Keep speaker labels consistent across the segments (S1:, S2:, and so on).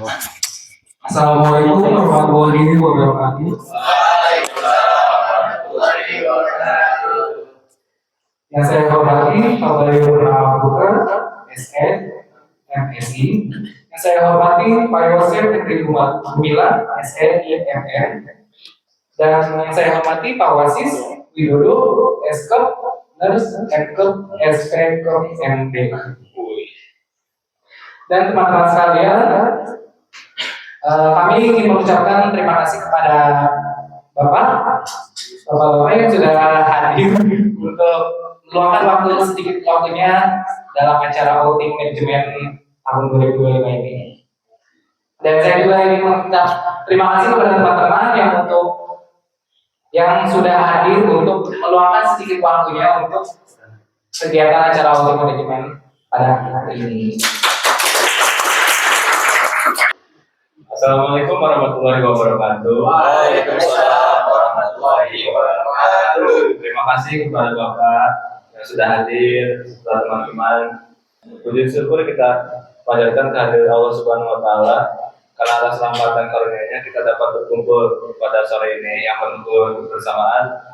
S1: Assalamualaikum warahmatullahi wabarakatuh. Yang saya hormati Pak Bayu Purnama Putra, SN, MSI. Yang saya hormati Pak Yosef Henry Gumilang, SN, IMN. Dan yang saya hormati Pak Wasis Widodo, SKEP, Nurse, MKEP, SP, MD. Dan teman-teman sekalian, kami ingin mengucapkan terima kasih kepada Bapak yang sudah hadir untuk meluangkan waktu sedikit waktunya dalam acara outing manajemen tahun 2025 ini. Dan saya juga ingin mengucap terima kasih kepada teman-teman yang sudah hadir untuk meluangkan sedikit waktunya untuk kegiatan acara outing manajemen pada hari ini.
S2: Assalamualaikum warahmatullahi wabarakatuh.
S3: Waalaikumsalam warahmatullahi wabarakatuh.
S2: Terima kasih kepada Bapak yang sudah hadir, serta teman-teman. Puji syukur kita panjatkan kehadiran Allah Subhanahu wa Ta'ala, karena atas rahmat dan karunia-Nya kita dapat berkumpul pada sore ini yang penuh bersamaan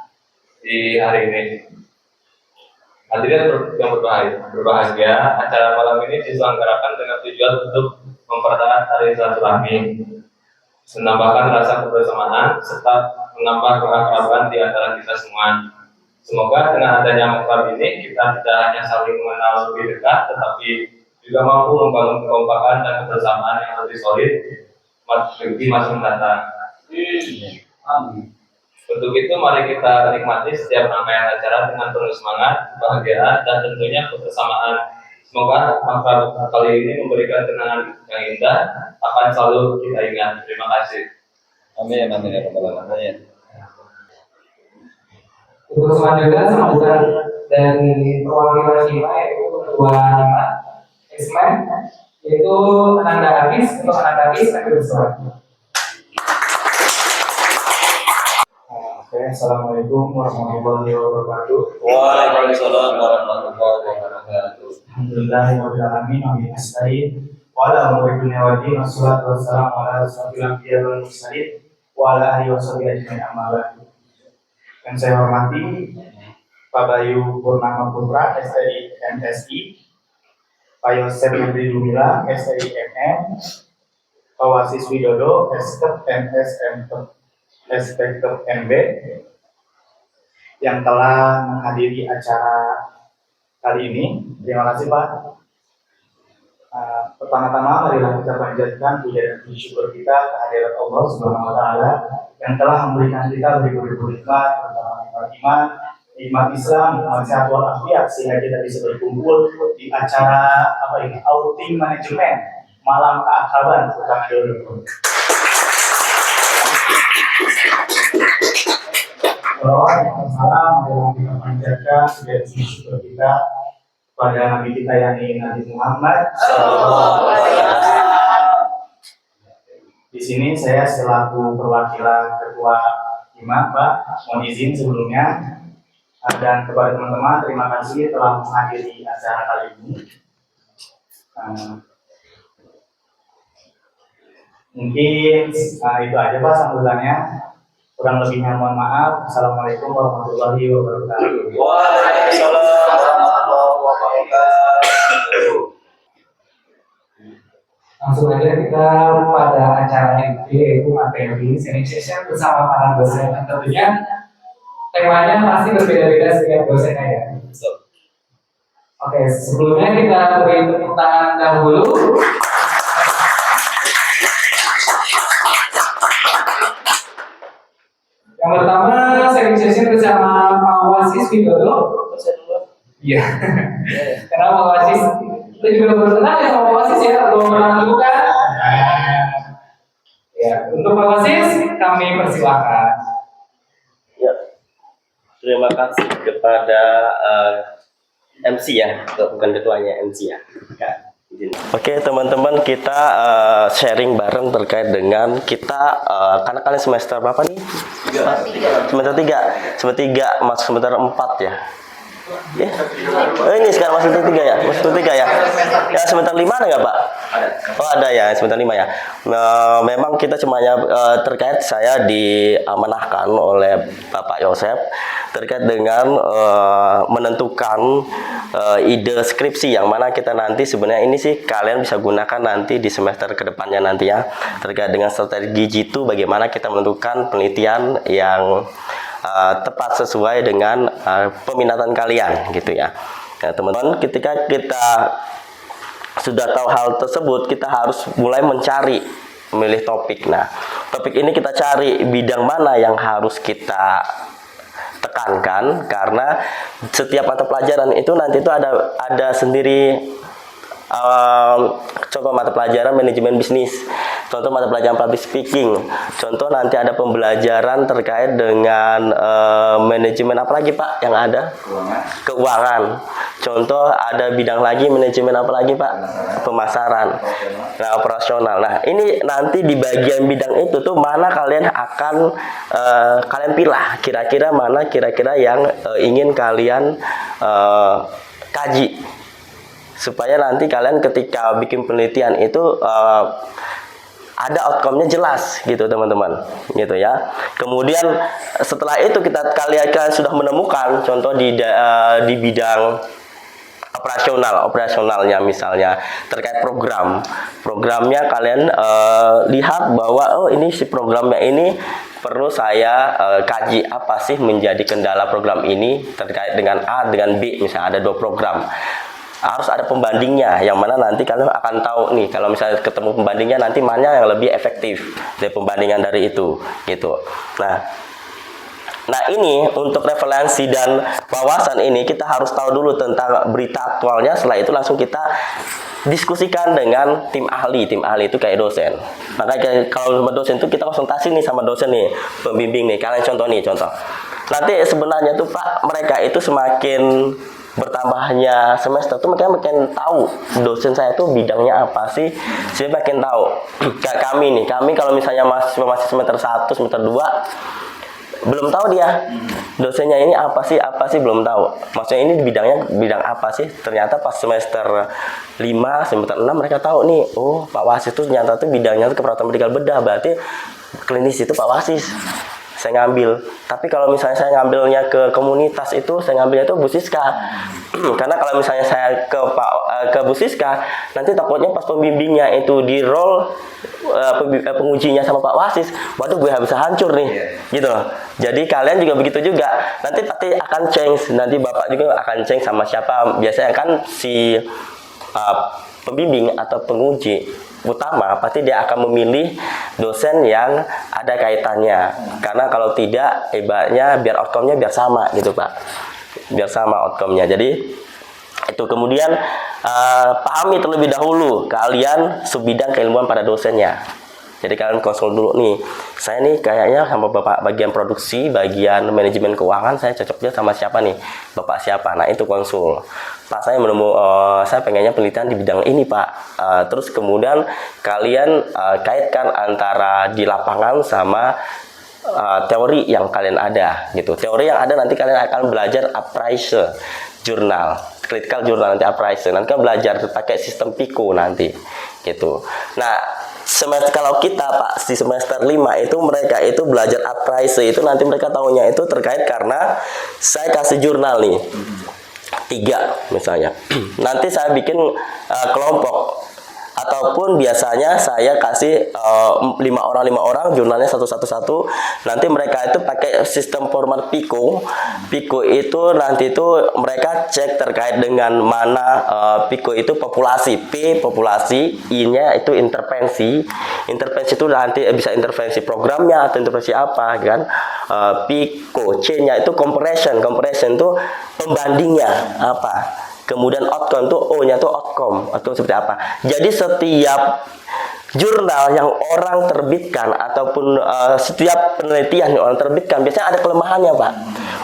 S2: di hari ini. Hadirin yang berbahagia, acara malam ini diselenggarakan dengan tujuan untuk mempererat tali silaturahmi, menambahkan rasa kebersamaan, serta menambah keakraban di antara kita semua. Semoga dengan adanya makrab ini kita tidak hanya saling mengenal lebih dekat, tetapi juga mampu membangun kekompakan dan kebersamaan yang lebih solid di masa mendatang. Amin. Untuk itu mari kita nikmati setiap rangkaian acara dengan penuh semangat, kebahagiaan, dan tentunya kebersamaan. Semoga makrab kali ini memberikan kenangan yang indah, akan selalu kita ingat. Terima kasih.
S3: Amin, amin ya rabbal alamin.
S1: Untuk selanjutnya sambutan dari perwakilan HIMA yaitu Ketua HIMA Isman, yaitu Ananda Hafiz. Untuk Ananda Hafiz kami bersorak. Assalamualaikum warahmatullahi wabarakatuh.
S3: Waalaikumsalam warahmatullahi wabarakatuh.
S1: Alhamdulillahirabbil alamin wa bihi nasta'in wa ala umuri dunya wa din wassalatu wassalamu ala asyrofil anbiya'i wal mursalin wa ala alihi washabihi ajmain amma ba'du. Yang saya hormati Pak Bayu Purnama Putra, STI MSI, Pak Yosef Henry Gumilang, STI MM, Pak Wasis Widodo, SKEP, SPKEP, MB, yang telah menghadiri acara kali ini. Terima kasih Pak. Pertama-tama marilah kita panjatkan puja dan puji syukur kita kehadirat Allah Subhanahu wa Ta'ala yang telah memberikan kita beribu-ribu nikmat, terutama nikmat iman, nikmat Islam, nikmat sehat walafiat, sehingga kita bisa berkumpul di acara outing manajemen malam keakraban Kota Madono. Salam yang kita panjatkan dan syukur kita pada Nabi kita yakni Nabi Muhammad. Di sini saya selaku perwakilan Ketua HIMA, Pak, mohon izin sebelumnya, dan kepada teman-teman terima kasih telah menghadiri acara kali ini. Mungkin itu aja Pak sambutannya. Kurang lebihnya mohon maaf. Assalamualaikum warahmatullahi wabarakatuh.
S3: Waalaikumsalam warahmatullahi wabarakatuh.
S1: Langsung aja kita pada acara ini, yaitu materi sharing session bersama para dosen. Dan tentunya temanya pasti berbeda-beda setiap dosennya ya. Oke, sebelumnya kita beri tepuk tangan dahulu. Yang pertama sharing session bersama Pak Wasis Widodo. Iya. Karena Pak Wasis kita juga baru kenal ya sama Pak Wasis ya, belum pernah ketemu kan? Ya, untuk Pak Wasis kami persilakan.
S4: Ya, terima kasih kepada MC ya, bukan ketuanya, MC ya. Oke teman-teman, kita sharing bareng terkait dengan kita karena kalian semester berapa nih? Semester 3 masuk semester 4 ya. Ya. Oh, ini sekarang masih semester 3 ya? Masih semester 3 ya? Ya semester 5 ada nggak Pak? Oh ada ya, semester 5 ya. Memang kita semuanya terkait saya diamanahkan oleh Bapak Yosef terkait dengan menentukan ide skripsi yang mana kita nanti sebenarnya ini sih kalian bisa gunakan nanti di semester kedepannya nanti ya, terkait dengan strategi G2 bagaimana kita menentukan penelitian yang tepat sesuai dengan peminatan kalian gitu ya. Nah, teman-teman, ketika kita sudah tahu hal tersebut, kita harus mulai mencari memilih topik. Nah, topik ini kita cari bidang mana yang harus kita tekankan, karena setiap mata pelajaran itu nanti itu ada sendiri. Contoh mata pelajaran manajemen bisnis, contoh mata pelajaran public speaking, contoh nanti ada pembelajaran terkait dengan manajemen apa lagi Pak yang ada? Keuangan. Contoh ada bidang lagi manajemen apa lagi Pak? Pemasaran. Nah, operasional. Nah, ini nanti di bagian bidang itu tuh mana kalian akan kalian pilah kira-kira mana kira-kira yang ingin kalian kaji, supaya nanti kalian ketika bikin penelitian itu ada outcome-nya jelas gitu teman-teman, gitu ya. Kemudian setelah itu kalian sudah menemukan contoh di bidang operasionalnya misalnya terkait programnya kalian lihat bahwa oh ini si programnya ini perlu saya kaji apa sih menjadi kendala program ini terkait dengan A dengan B, misalnya ada 2 program. Harus ada pembandingnya, yang mana nanti kalian akan tahu nih kalau misalnya ketemu pembandingnya nanti mana yang lebih efektif dari pembandingan dari itu gitu. Nah ini untuk referensi dan wawasan ini kita harus tahu dulu tentang berita aktualnya. Setelah itu langsung kita diskusikan dengan tim ahli itu kayak dosen. Makanya kalau sama dosen itu kita konsultasi nih sama dosen nih, pembimbing nih, kalian contoh. Nanti sebenarnya tuh Pak, mereka itu semakin bertambahnya semester tuh mereka makin tahu dosen saya tuh bidangnya apa sih, saya makin tahu. Kayak kami kalau misalnya masih semester 1, semester 2 belum tahu dia dosennya ini apa sih belum tahu, maksudnya ini bidang apa sih. Ternyata pas semester 5, semester 6 mereka tahu nih, oh Pak Wasis tuh ternyata tuh bidangnya tuh keperawatan medikal bedah, berarti klinis itu Pak Wasis saya ngambil. Tapi kalau misalnya saya ngambilnya ke komunitas itu, saya ngambilnya itu Bu Siska. Karena kalau misalnya saya ke Bu Siska, nanti takutnya pas pembimbingnya itu di roll pengujinya sama Pak Wasis, waduh gue bisa hancur nih, gitu loh. Jadi kalian juga begitu juga, nanti pasti akan change, nanti Bapak juga akan change sama siapa. Biasanya kan si pembimbing atau penguji utama pasti dia akan memilih dosen yang ada kaitannya, karena kalau tidak ibaratnya biar outcome-nya biar sama gitu Pak, biar sama outcome-nya. Jadi itu kemudian pahami terlebih dahulu kalian subbidang keilmuan pada dosennya. Jadi kalian konsul dulu nih, saya nih kayaknya sama Bapak bagian produksi, bagian manajemen keuangan, saya cocoknya sama siapa nih, Bapak siapa. Nah itu konsul, Pak saya saya pengennya penelitian di bidang ini Pak. Terus kemudian kalian kaitkan antara di lapangan sama teori yang kalian ada gitu. Teori yang ada nanti kalian akan belajar appraisal jurnal, critical journal nanti appraisal. Nanti kan belajar pakai sistem PICO nanti gitu. Nah semester kalau kita Pak di semester 5 itu mereka itu belajar appraisal itu nanti mereka tahunya itu terkait karena saya kasih jurnal nih 3 misalnya. Nanti saya bikin kelompok, ataupun biasanya saya kasih 5 orang jurnalnya satu. Nanti mereka itu pakai sistem format PICO. PICO itu nanti itu mereka cek terkait dengan mana PICO itu populasi, P populasi, I-nya itu intervensi. Intervensi itu nanti bisa intervensi programnya atau intervensi apa kan. PICO, C-nya itu comparison itu pembandingnya apa. Kemudian outcome tuh O-nya tuh outcome seperti apa. Jadi setiap jurnal yang orang terbitkan ataupun setiap penelitian yang orang terbitkan biasanya ada kelemahannya Pak.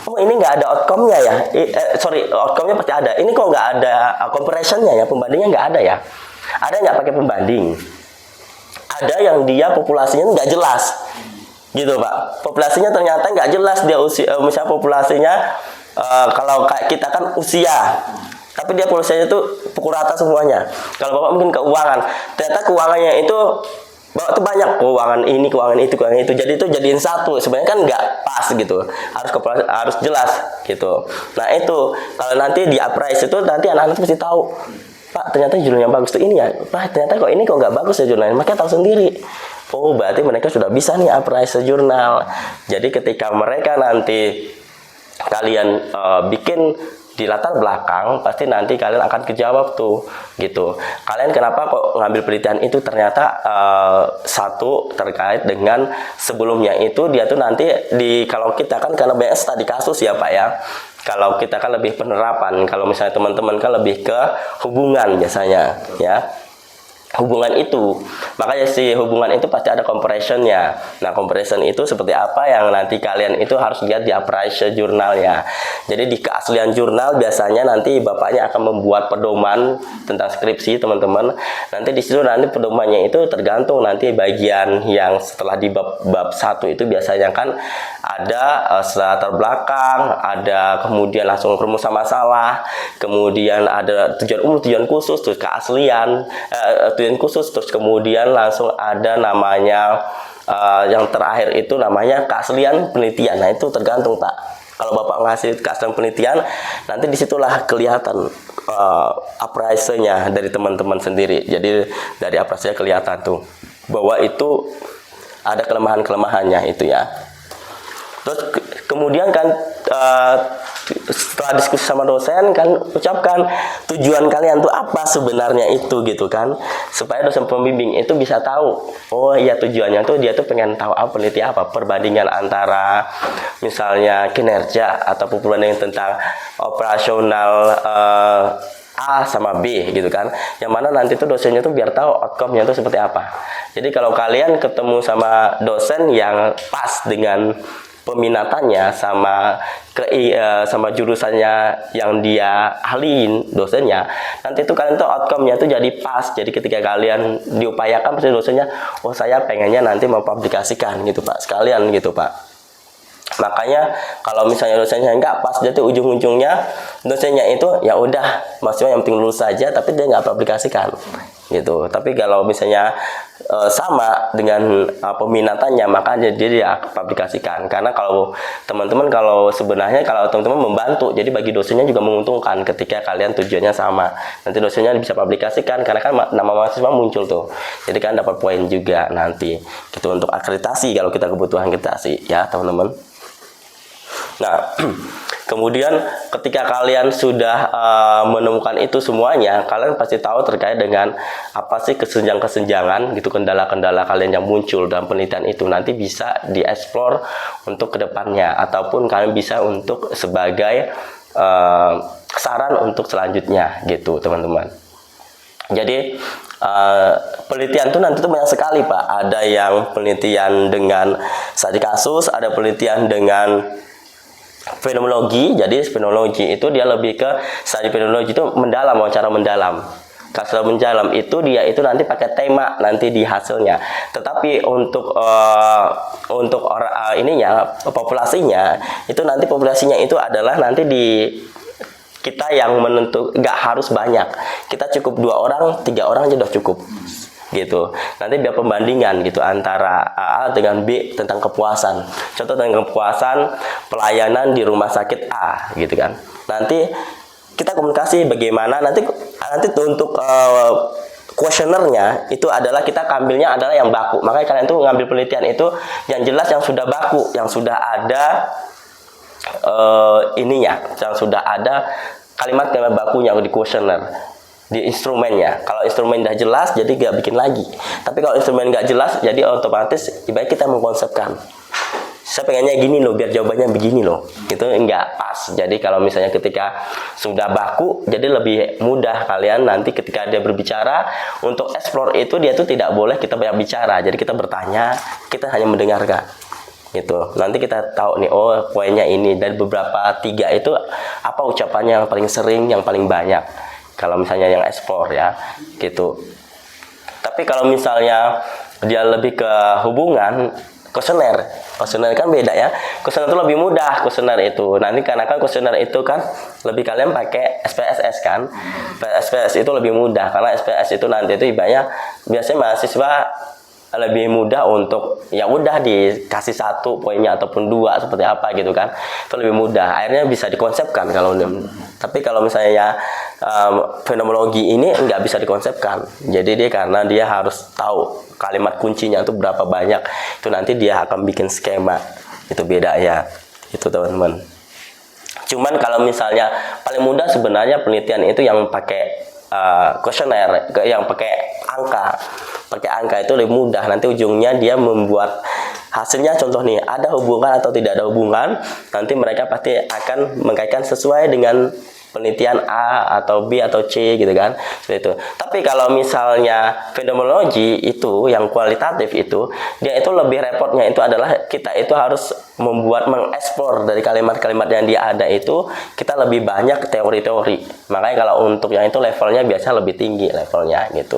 S4: Oh ini nggak ada outcome-nya ya. Outcome-nya pasti ada. Ini kok nggak ada comparison-nya ya, pembandingnya nggak ada ya. Ada nggak pakai pembanding? Ada yang dia populasinya nggak jelas, gitu Pak. Populasinya ternyata nggak jelas dia usia, misalnya populasinya kalau kayak kita kan usia, tapi dia polisinya itu pukul rata semuanya. Kalau Bapak mungkin keuangan, ternyata keuangannya itu Bapak tuh banyak keuangan ini, keuangan itu, jadi itu jadiin satu. Sebenarnya kan nggak pas gitu, harus jelas gitu. Nah itu kalau nanti di appraise itu nanti anak-anak mesti tahu, Pak ternyata jurnalnya bagus tuh ini ya, Pak ternyata kok ini kok nggak bagus ya jurnalnya, makanya tahu sendiri. Oh berarti mereka sudah bisa nih appraise jurnal. Jadi ketika mereka nanti kalian bikin di latar belakang, pasti nanti kalian akan kejawab tuh gitu. Kalian kenapa kok ngambil penelitian itu, ternyata satu terkait dengan sebelumnya itu dia tuh nanti kalau kita kan karena banyak studi kasus ya Pak ya. Kalau kita kan lebih penerapan, kalau misalnya teman-teman kan lebih ke hubungan biasanya ya. Hubungan itu, makanya si hubungan itu pasti ada comparison-nya. Nah, comparison itu seperti apa yang nanti kalian itu harus lihat di appraise jurnalnya. Jadi di keaslian jurnal biasanya nanti bapaknya akan membuat pedoman tentang skripsi teman-teman. Nanti di situ nanti pedomannya itu tergantung nanti bagian yang setelah di bab 1 itu biasanya kan ada latar belakang, ada kemudian langsung rumusan masalah, kemudian ada tujuan umum, tujuan khusus, terus keaslian, tujuan khusus, terus kemudian langsung ada namanya yang terakhir itu namanya keaslian penelitian. Nah itu tergantung Pak. Kalau Bapak ngasih keaslian penelitian, nanti disitulah kelihatan appraise-nya dari teman-teman sendiri. Jadi dari appraise-nya kelihatan tuh bahwa itu ada kelemahan-kelemahannya itu ya. Terus kemudian kan setelah diskusi sama dosen kan ucapkan tujuan kalian tuh apa sebenarnya itu gitu kan, supaya dosen pembimbing itu bisa tahu, oh iya tujuannya tuh dia tuh pengen tahu apa, peneliti apa, perbandingan antara misalnya kinerja atau perbandingan tentang operasional A sama B gitu kan, yang mana nanti tuh dosennya tuh biar tahu outcome-nya tuh seperti apa. Jadi kalau kalian ketemu sama dosen yang pas dengan peminatannya sama sama jurusannya yang dia ahliin dosennya, nanti tuh kalian tuh outcome-nya tuh jadi pas. Jadi ketika kalian diupayakan pasti dosennya, oh saya pengennya nanti mempublikasikan gitu Pak, sekalian gitu Pak. Makanya kalau misalnya dosennya nggak pas, jadi ujung-ujungnya dosennya itu ya udah maksudnya yang penting lulus saja, tapi dia nggak publikasikan gitu. Tapi kalau misalnya sama dengan peminatannya, maka dia publikasikan. Karena kalau teman-teman sebenarnya kalau teman-teman membantu, jadi bagi dosennya juga menguntungkan ketika kalian tujuannya sama. Nanti dosennya bisa publikasikan karena kan nama mahasiswa muncul tuh. Jadi kan dapat poin juga nanti gitu untuk akreditasi kalau kita kebutuhan akreditasi ya teman-teman. Nah, kemudian ketika kalian sudah menemukan itu semuanya, kalian pasti tahu terkait dengan apa sih kesenjangan-kesenjangan gitu, kendala-kendala kalian yang muncul dalam penelitian itu nanti bisa dieksplor untuk kedepannya, ataupun kalian bisa untuk sebagai saran untuk selanjutnya gitu teman-teman. Jadi penelitian itu nanti tuh banyak sekali Pak. Ada yang penelitian dengan studi kasus, ada penelitian dengan fenomenologi. Jadi fenomenologi itu dia lebih ke studi fenomenologi itu mendalam, wawancara mendalam. Kalau mendalam itu dia itu nanti pakai tema nanti di hasilnya. Tetapi untuk ininya populasinya itu nanti populasinya itu adalah nanti di kita yang menentu, nggak harus banyak. Kita cukup 2 orang, 3 orang aja udah cukup. Gitu. Nanti biar pembandingan gitu antara A dengan B tentang kepuasan. Contoh tentang kepuasan pelayanan di rumah sakit A gitu kan. Nanti kita komunikasi bagaimana nanti untuk kuesionernya itu adalah kita ambilnya adalah yang baku. Makanya kalian tuh ngambil penelitian itu yang jelas yang sudah baku, yang sudah ada yang sudah ada kalimat bakunya di kuesioner. Di instrumennya, kalau instrumen udah jelas jadi gak bikin lagi. Tapi kalau instrumen gak jelas jadi otomatis baik kita mengkonsepkan, saya pengennya gini loh biar jawabannya begini loh, itu enggak pas. Jadi kalau misalnya ketika sudah baku, jadi lebih mudah kalian nanti ketika dia berbicara untuk explore itu dia tuh tidak boleh kita banyak bicara, jadi kita bertanya, kita hanya mendengarkan gitu. Nanti kita tahu nih, oh poinnya ini dari beberapa 3 itu apa ucapannya yang paling sering, yang paling banyak. Kalau misalnya yang explore ya gitu. Tapi kalau misalnya dia lebih ke hubungan, kuesioner. Kuesioner kan beda ya. Kuesioner itu lebih mudah kuesioner itu. Nanti karena kan kuesioner itu kan lebih kalian pakai SPSS kan. SPSS itu lebih mudah karena SPSS itu nanti itu ibaratnya biasanya mahasiswa lebih mudah untuk ya udah dikasih 1 poinnya ataupun 2 seperti apa gitu kan, itu lebih mudah, akhirnya bisa dikonsepkan. Tapi kalau misalnya fenomenologi ini nggak bisa dikonsepkan, jadi dia karena dia harus tahu kalimat kuncinya itu berapa banyak, itu nanti dia akan bikin skema, itu beda ya, itu teman-teman. Cuman kalau misalnya paling mudah sebenarnya penelitian itu yang pakai kuesioner, yang pakai angka itu lebih mudah. Nanti ujungnya dia membuat hasilnya, contoh nih, ada hubungan atau tidak ada hubungan, nanti mereka pasti akan mengkaitkan sesuai dengan penelitian A atau B atau C gitu kan, seperti itu. Tapi kalau misalnya fenomenologi itu yang kualitatif itu, dia itu lebih repotnya itu adalah kita itu harus mengeksplor dari kalimat-kalimat yang dia ada itu, kita lebih banyak teori-teori. Makanya kalau untuk yang itu levelnya biasa lebih tinggi levelnya gitu.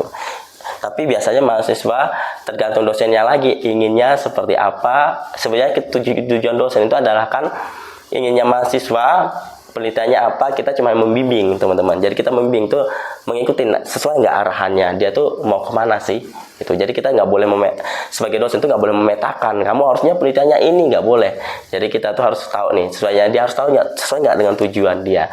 S4: Tapi biasanya mahasiswa tergantung dosennya lagi inginnya seperti apa. Sebenarnya tujuan dosen itu adalah kan inginnya mahasiswa penelitiannya apa, kita cuma membimbing teman-teman. Jadi kita membimbing tuh mengikuti sesuai nggak arahannya, dia tuh mau kemana sih itu. Jadi kita nggak boleh sebagai dosen tuh nggak boleh memetakan kamu harusnya penelitiannya ini, nggak boleh. Jadi kita tuh harus tahu nih sesuainya, dia harus tahu sesuai nggak dengan tujuan dia,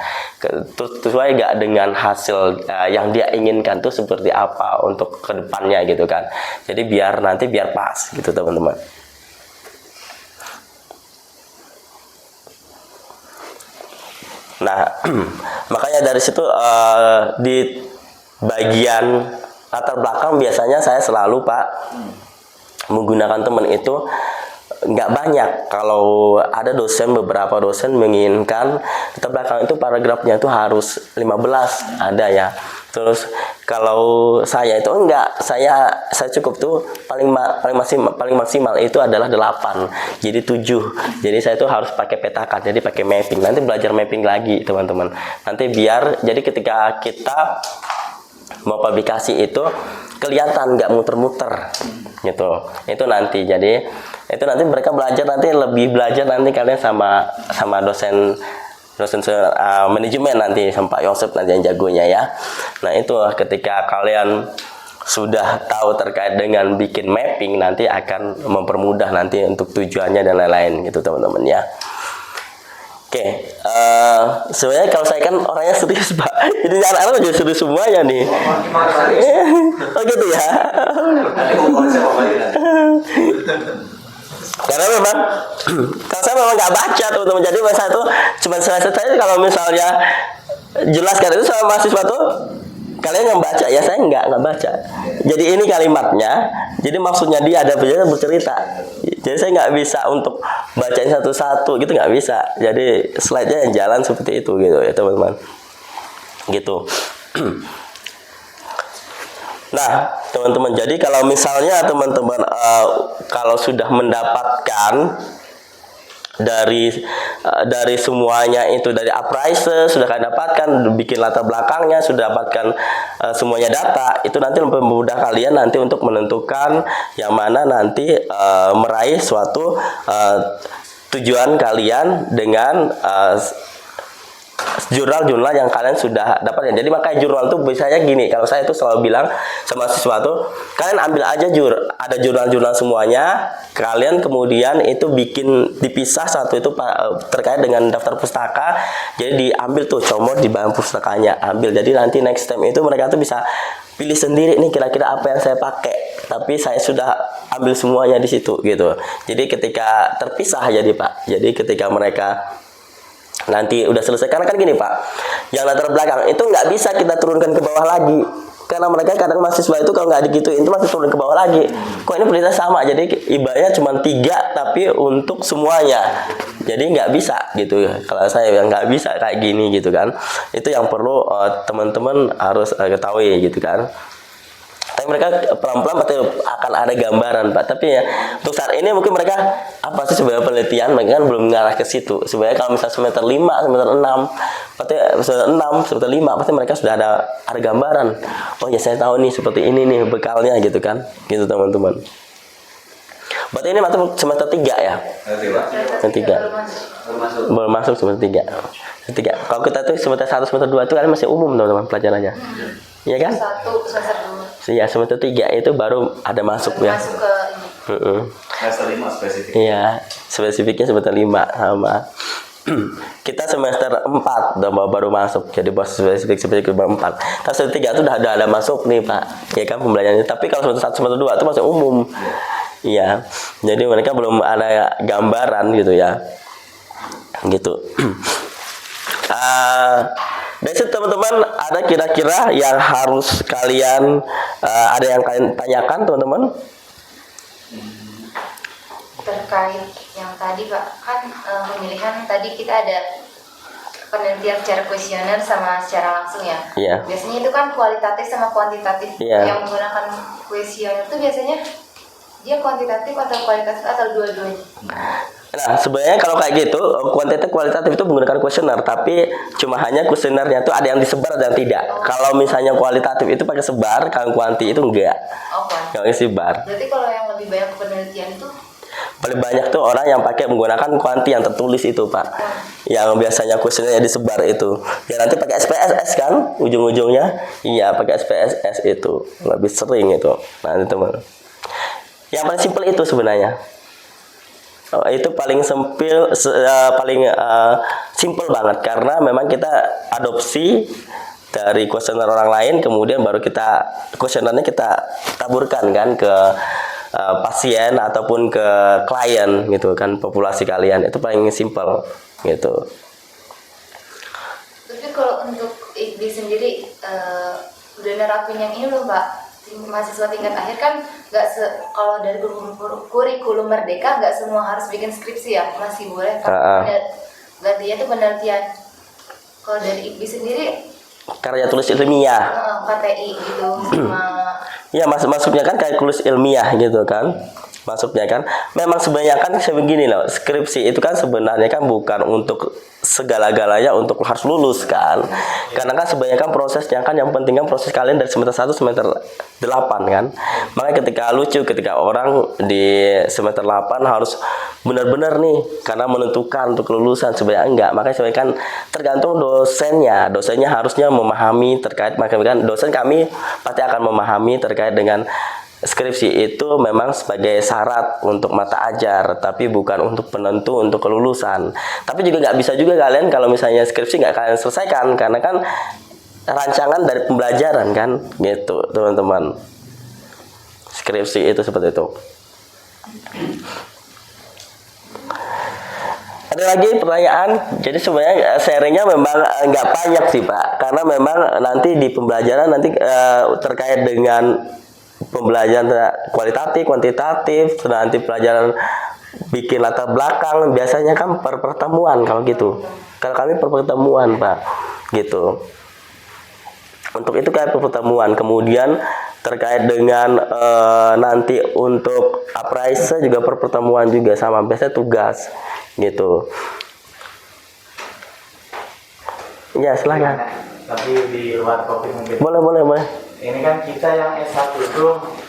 S4: sesuai nggak dengan hasil yang dia inginkan tuh seperti apa untuk kedepannya gitu kan. Jadi biar pas gitu teman-teman. Nah, makanya dari situ di bagian latar belakang biasanya saya selalu menggunakan teman itu nggak banyak. Kalau ada beberapa dosen menginginkan latar belakang itu paragrafnya itu harus 15 ada ya. Terus kalau saya itu enggak, saya cukup tuh paling maksimal itu adalah 8. Jadi 7. Jadi saya tuh harus pakai petakan, jadi pakai mapping. Nanti belajar mapping lagi, teman-teman. Nanti jadi ketika kita mau publikasi itu kelihatan nggak muter-muter gitu. Itu nanti. Jadi itu nanti mereka lebih belajar nanti kalian sama dosen manajemen nanti sama Pak Yosep nanti yang jagonya ya. Nah itu ketika kalian sudah tahu terkait dengan bikin mapping, nanti akan mempermudah nanti untuk tujuannya dan lain-lain gitu teman-teman ya. Oke, sebenarnya kalau saya kan orangnya serius Pak, jadi anak-anak juga serius semuanya nih. Oh gitu ya. Karena memang kalau saya memang nggak baca teman-teman, jadi saya tuh cuma selesai kalau misalnya jelaskan itu sama mahasiswa tuh kalian yang baca ya, saya nggak baca. Jadi ini kalimatnya, jadi maksudnya dia ada bercerita. Jadi saya nggak bisa untuk bacain satu-satu gitu, nggak bisa. Jadi slide-nya yang jalan seperti itu gitu ya teman-teman. Gitu. Nah, teman-teman, jadi kalau misalnya teman-teman kalau sudah mendapatkan dari semuanya itu, dari appraiser sudah kalian dapatkan, bikin latar belakangnya, sudah dapatkan semuanya data, itu nanti memudahkan kalian nanti untuk menentukan yang mana nanti meraih suatu tujuan kalian dengan jurnal-jurnal yang kalian sudah dapatkan. Jadi makanya jurnal tuh biasanya gini, kalau saya tuh selalu bilang sama siswa tuh, kalian ambil aja ada jurnal-jurnal semuanya, kalian kemudian itu bikin dipisah satu itu terkait dengan daftar pustaka, jadi diambil tuh comot di bahan pustakanya, ambil. Jadi nanti next time itu mereka tuh bisa pilih sendiri nih kira-kira apa yang saya pakai, tapi saya sudah ambil semuanya di situ gitu. Jadi ketika terpisah jadi Pak, jadi ketika mereka nanti udah selesai, karena kan gini Pak, yang latar belakang itu nggak bisa kita turunkan ke bawah lagi, karena mereka kadang mahasiswa itu kalau nggak digituin itu masih turun ke bawah lagi. Kok ini penelitian sama, jadi ibaratnya cuma 3 tapi untuk semuanya, jadi nggak bisa gitu. Kalau saya yang nggak bisa kayak gini gitu kan, itu yang perlu teman-teman harus ketahui gitu kan. Tapi mereka pelan-pelan pasti akan ada gambaran Pak. Tapi ya untuk saat ini mungkin mereka apa sih sebenarnya penelitian, mereka kan belum mengarah ke situ. Sebenarnya kalau misalnya semester 5, semester 6, pasti semester 6, semester 5 pasti mereka sudah ada gambaran. Oh ya saya tahu nih seperti ini nih bekalnya gitu kan. Gitu teman-teman. Berarti ini masuk semester 3 ya? Semester 3. Belum masuk semester 3. Semester 3. Kalau kita tuh semester 1, semester 2 itu kan masih umum teman-teman pelajarannya. Iya kan?
S5: 1 semester 2.
S4: Iya, semester 3 itu baru ada masuk ya.
S5: Masuk ke ini.
S3: Semester 5 spesifik.
S4: Iya, spesifiknya semester 5 sama. Kita semester 4 udah baru masuk, jadi bos spesifik 4. Tapi semester 3 itu udah ada masuk nih Pak, ya kan pembelajarannya. Tapi kalau semester 1, semester 2 itu masih umum. Iya, jadi mereka belum ada gambaran gitu ya, gitu. Dari situ teman-teman, ada kira-kira yang harus kalian ada yang kalian tanyakan teman-teman?
S5: Terkait yang tadi Pak, kan pemilihan tadi kita ada penelitian secara kuesioner sama secara langsung ya.
S4: Iya.
S5: Biasanya itu kan kualitatif sama kuantitatif.
S4: Iya.
S5: Yang menggunakan kuesioner itu biasanya dia kuantitatif atau kualitatif atau dua-duanya.
S4: Nah, sebenarnya kalau kayak gitu, kuantitatif kualitatif itu menggunakan kuesioner, tapi cuma hanya kuesionernya itu ada yang disebar ada yang tidak. Kalau misalnya kualitatif itu pakai sebar, kalau kuanti itu enggak.
S5: Oh, kuanti.
S4: Enggak disebar.
S5: Berarti kalau yang lebih banyak penelitian itu
S4: Paling banyak tuh orang yang pakai menggunakan kuanti yang tertulis itu, Pak. Yang biasanya kuesionernya disebar itu. Ya nanti pakai SPSS kan ujung-ujungnya. Iya, pakai SPSS itu. Lebih sering itu. Nah, itu teman. Yang paling simpel itu sebenarnya. Oh, itu paling simple banget karena memang kita adopsi dari kuesioner orang lain, kemudian baru kita kuesionernya kita taburkan kan ke pasien ataupun ke klien gitu kan, populasi kalian. Itu paling simple gitu.
S5: tapi kalau untuk IKB sendiri udah nerapin yang ini loh Pak, mahasiswa tingkat akhir kan nggak kalau dari kurikulum merdeka nggak semua harus bikin skripsi ya, masih boleh gantinya tuh penelitian. Kalau dari IKB sendiri
S4: Karya tulis ilmiah.
S5: KTI gitu sama
S4: Ya masuknya kan kayak tulis ilmiah gitu kan. Masuknya kan memang sebenarnya kan begini loh, skripsi itu kan sebenarnya kan bukan untuk segala-galanya untuk harus lulus kan, karena kan sebenarnya kan prosesnya kan yang penting kan proses kalian dari semester 1 semester 8 kan. Makanya ketika orang di semester 8 harus benar-benar nih karena menentukan untuk kelulusan, sebenarnya enggak. Makanya sebenarnya kan tergantung dosennya harusnya memahami terkait, makanya kan dosen kami pasti akan memahami terkait dengan skripsi itu memang sebagai syarat untuk mata ajar, tapi bukan untuk penentu untuk kelulusan. Tapi juga nggak bisa juga kalian kalau misalnya skripsi nggak kalian selesaikan, karena kan rancangan dari pembelajaran kan, gitu teman-teman. Skripsi itu seperti itu. Ada lagi pertanyaan? Jadi sebenarnya sharingnya memang nggak banyak sih Pak, karena memang nanti di pembelajaran nanti terkait dengan pembelajaran kualitatif, kuantitatif, nanti pelajaran bikin latar belakang, biasanya kan per pertemuan kalau gitu. Kalau kami per pertemuan Pak, gitu. Untuk itu kayak per pertemuan, kemudian terkait dengan nanti untuk appraisal juga per pertemuan juga sama, biasanya tugas, gitu. Ya silahkan.
S1: Tapi di luar topik mungkin.
S4: Boleh.
S1: Ini kan kita yang S1 itu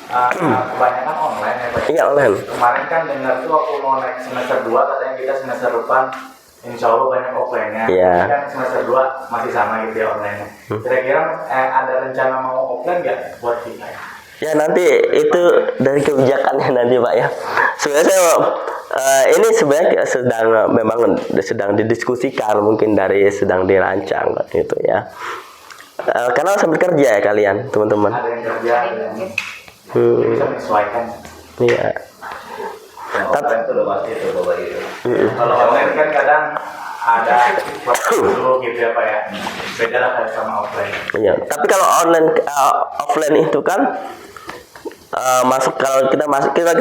S1: kebanyakan online ya Pak.
S4: Iya online.
S1: Kemarin kan dengar tuh waktu mau naik semester 2 katanya kita semester depan insya Allah banyak offline-nya.
S4: Iya.
S1: Kan semester 2 masih sama gitu ya online. Kira-kira ada rencana mau offline nggak buat kita?
S4: Ya nanti itu dari kebijakannya nanti Pak ya. Sebenarnya saya ini sebenarnya sedang didiskusikan, mungkin sedang dirancang gitu ya. Karena sambil kerja ya kalian teman-teman.
S1: Ada yang kerja, bisa menyesuaikan.
S4: Iya.
S3: Tapi itu udah pasti itu Bapak itu.
S1: Kalau online kan kadang ada dulu gitu ya Pak ya. Beda lah kayak sama offline.
S4: Iya. Tapi kalau offline itu kan kalau kita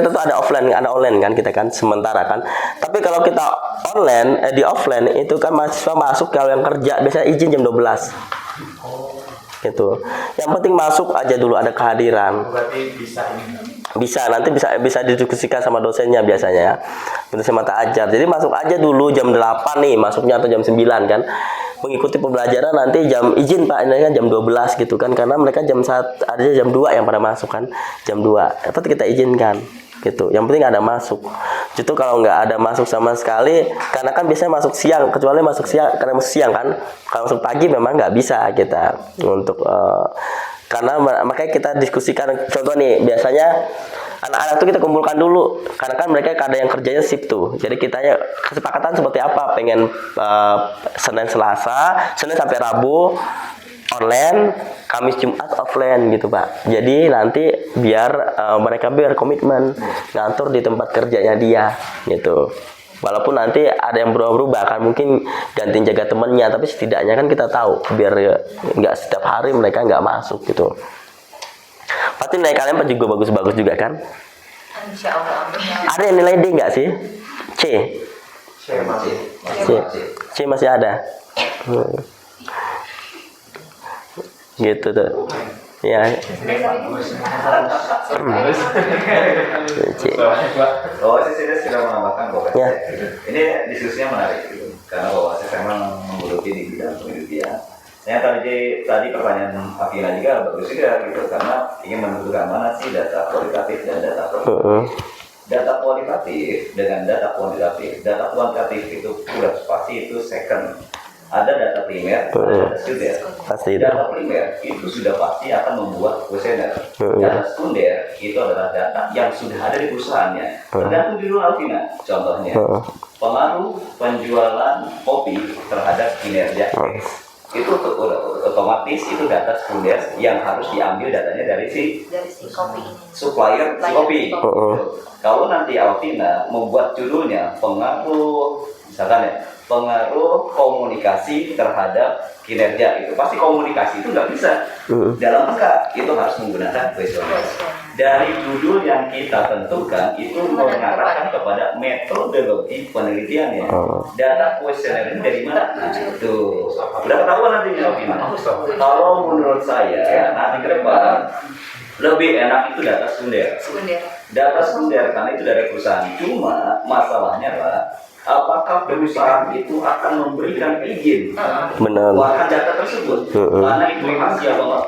S4: tuh ada offline ada online kan, kita kan sementara kan. Tapi kalau kita online di offline itu kan mahasiswa masuk, kalau yang kerja biasanya izin jam 12 gitu. Yang penting masuk aja dulu, ada kehadiran.
S1: Berarti bisa ini.
S4: Nanti bisa didiskusikan sama dosennya biasanya ya, dosen mata ajar. Jadi masuk aja dulu jam 8 nih masuknya, atau jam 9 kan, mengikuti pembelajaran. Nanti jam izin Pak ini kan jam 12 gitu kan, karena mereka jam 1 ada jam 2 yang pada masuk kan, jam 2 tetap kita izinkan gitu. Yang penting ada masuk. Justru kalau nggak ada masuk sama sekali, karena kan biasanya masuk siang, kecuali masuk siang karena masuk siang kan. Kalau masuk pagi memang nggak bisa kita untuk karena makanya kita diskusikan. Contoh nih, biasanya anak-anak tuh kita kumpulkan dulu, karena kan mereka ada yang kerjanya shift tuh. Jadi kita kesepakatan seperti apa, pengen Senin Selasa, Senin sampai Rabu online, Kamis Jumat offline gitu Pak. Jadi nanti biar mereka komitmen ngatur di tempat kerjanya dia gitu. Walaupun nanti ada yang berubah-ubah kan, mungkin ganti jaga temennya, tapi setidaknya kan kita tahu biar nggak setiap hari mereka nggak masuk gitu. Pasti nilai kalian juga bagus-bagus juga kan?
S5: Insya Allah. Amin.
S4: Ada yang nilai D nggak sih? C. C masih ada. Gitu tuh. Ya. C.
S3: Oh, saya sudah menambahkan bahwa
S4: Ya.
S3: ini diskusinya menarik gitu. Karena bahwa saya memang menggeluti di bidang penelitian. Yang tadi pertanyaan Afina juga bagus juga gitu, karena ingin menentukan mana sih data kualitatif dan data kuantitatif. Data kualitatif dengan data kuantitatif. Data kuantitatif itu udah pasti itu second. Ada data primer, ada data sekunder.
S4: Pasti itu.
S3: Data primer itu sudah pasti akan membuat kuesioner. Data sekunder itu adalah data yang sudah ada di perusahaannya. Tergantung judul Alvina. Contohnya, pengaruh penjualan kopi terhadap kinerja. Itu otomatis itu data sekunder yang harus diambil datanya dari si
S5: kopi ini.
S3: supplier si kopi. Kalau nanti Alvina membuat judulnya pengaruh, misalkan ya, pengaruh komunikasi terhadap kinerja, itu pasti komunikasi itu nggak bisa dalam angka, itu harus menggunakan kuesioner. Dari judul yang kita tentukan itu mengarahkan kepada metodologi penelitiannya. Data kuesioner ini dari mana? Nah, itu udah ketahuan nantinya Alvina. Kalau menurut saya nanti ke depan lebih enak itu data sekunder. Data sekunder karena itu dari perusahaan. Cuma masalahnya Pak, apakah perusahaan itu akan memberikan izin keluarkan data tersebut? Karena itu rahasia Bapak.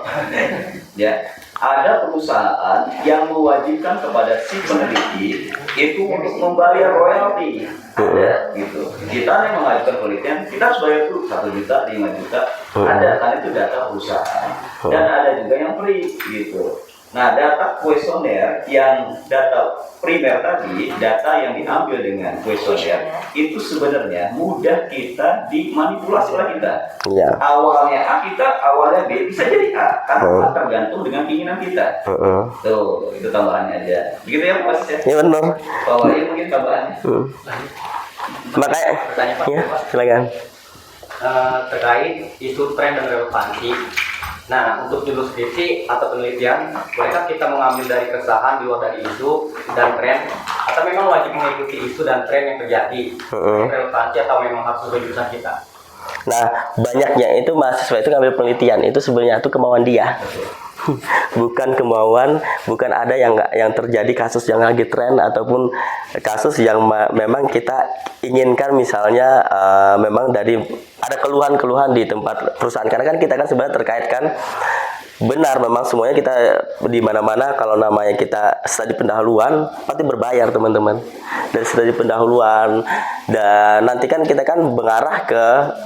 S3: Ya, ada perusahaan yang mewajibkan kepada si peneliti itu untuk membayar royalti. Ada gitu. Kita yang mengajukan penelitian, kita harus bayar dulu 1 juta, 5 juta. Ada, karena itu data perusahaan. Dan ada juga yang free gitu. Nah, data kuesioner yang data primer tadi, data yang diambil dengan kuesioner itu sebenarnya mudah kita dimanipulasi oleh kita.
S4: Ya.
S3: Awalnya A kita, awalnya B, bisa jadi A, karena tergantung dengan keinginan kita. Tuh, itu tambahannya aja. Begitu ya Mas ya?
S4: Ya benar.
S3: Bawahnya mungkin tambahannya.
S4: Makanya,
S6: Bertanya Pak,
S4: ya, silakan.
S6: terkait isu tren dan relevansi. Nah, untuk judul skripsi atau penelitian, bolehkah kita mengambil dari keresahan di luar dari isu dan tren, atau memang wajib mengikuti isu dan tren yang terjadi? Relevansi atau memang harus sesuai jurusan kita?
S4: Nah, banyaknya itu mahasiswa itu ngambil penelitian itu sebenarnya itu kemauan dia. Bukan kemauan, bukan ada yang terjadi kasus yang lagi tren ataupun kasus yang memang kita inginkan, misalnya memang dari ada keluhan-keluhan di tempat perusahaan, karena kan kita kan sebenarnya terkait kan. Benar, memang semuanya kita di mana-mana kalau namanya kita studi pendahuluan pasti berbayar teman-teman. Dari studi pendahuluan dan nanti kan kita kan mengarah ke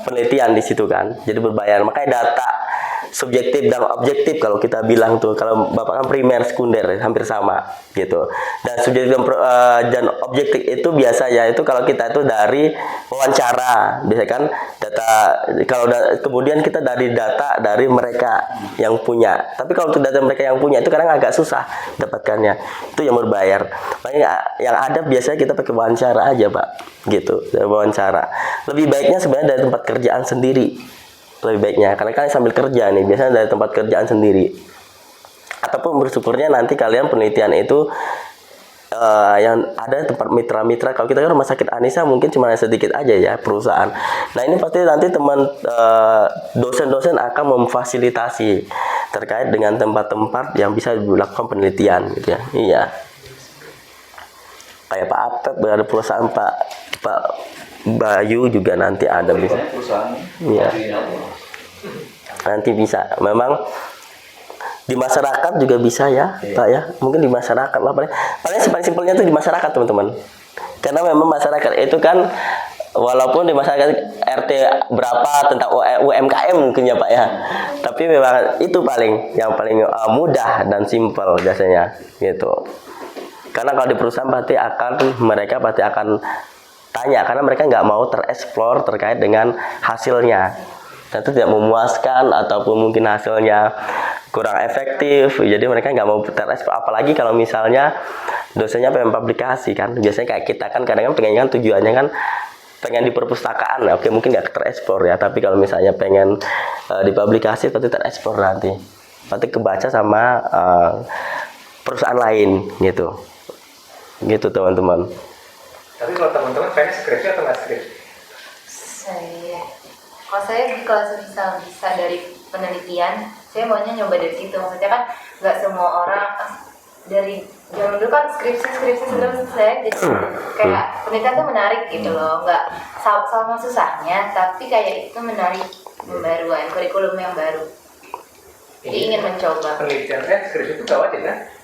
S4: penelitian di situ kan. Jadi berbayar. Makanya data subjektif dan objektif kalau kita bilang tuh, kalau Bapak kan primer sekunder hampir sama gitu. Dan subjektif dan objektif itu biasanya itu kalau kita itu dari wawancara, biasanya kan data, kalau kemudian kita dari data dari mereka yang punya. Tapi kalau untuk data mereka yang punya itu kadang agak susah dapatkannya. Itu yang berbayar. Makanya yang ada biasanya kita pakai wawancara aja, Pak. Gitu, wawancara. Lebih baiknya sebenarnya dari tempat kerjaan sendiri. Lebih baiknya, karena kalian sambil kerja nih, biasanya dari tempat kerjaan sendiri. Ataupun bersyukurnya nanti kalian penelitian itu yang ada tempat mitra-mitra. Kalau kita kan rumah sakit Anissa mungkin cuma sedikit aja ya perusahaan. Nah ini pasti nanti teman dosen-dosen akan memfasilitasi terkait dengan tempat-tempat yang bisa dilakukan penelitian gitu ya. Iya. Kayak Pak Apep, ada perusahaan Pak Bayu juga nanti ada bisa.
S3: Perusahaan.
S4: Iya. Nanti bisa. Memang Di masyarakat juga bisa ya, Pak ya. Mungkin di masyarakat lah paling simpelnya itu di masyarakat, teman-teman. Karena memang masyarakat itu kan walaupun di masyarakat RT berapa tentang UMKM mungkin ya Pak ya. Tapi memang itu yang paling mudah dan simpel biasanya gitu. Karena kalau di perusahaan mereka pasti akan tanya karena mereka nggak mau tereksplor terkait dengan hasilnya. Dan itu tidak memuaskan ataupun mungkin hasilnya kurang efektif, jadi mereka nggak mau tereksplor. Apalagi kalau misalnya dosennya pengen publikasi kan, biasanya kayak kita kan kadang-kadang pengen kan tujuannya kan pengen di perpustakaan, oke mungkin nggak tereksplor ya, tapi kalau misalnya pengen dipublikasi pasti tereksplor nanti, pasti kebaca sama perusahaan lain gitu teman-teman.
S7: Tapi kalau teman-teman pengen skripsi atau nggak skripsi?
S5: Kalau bisa dari penelitian, saya maunya nyoba dari situ. Maksudnya kan nggak semua orang dari zaman dulu kan skripsi sebelum selesai, jadi kayak penelitian tuh menarik gitu loh, nggak sama susahnya, tapi kayak itu menarik pembaruan kurikulum yang baru. Jadi ingin mencoba.
S7: Penelitian skripsi itu gak wajib kan?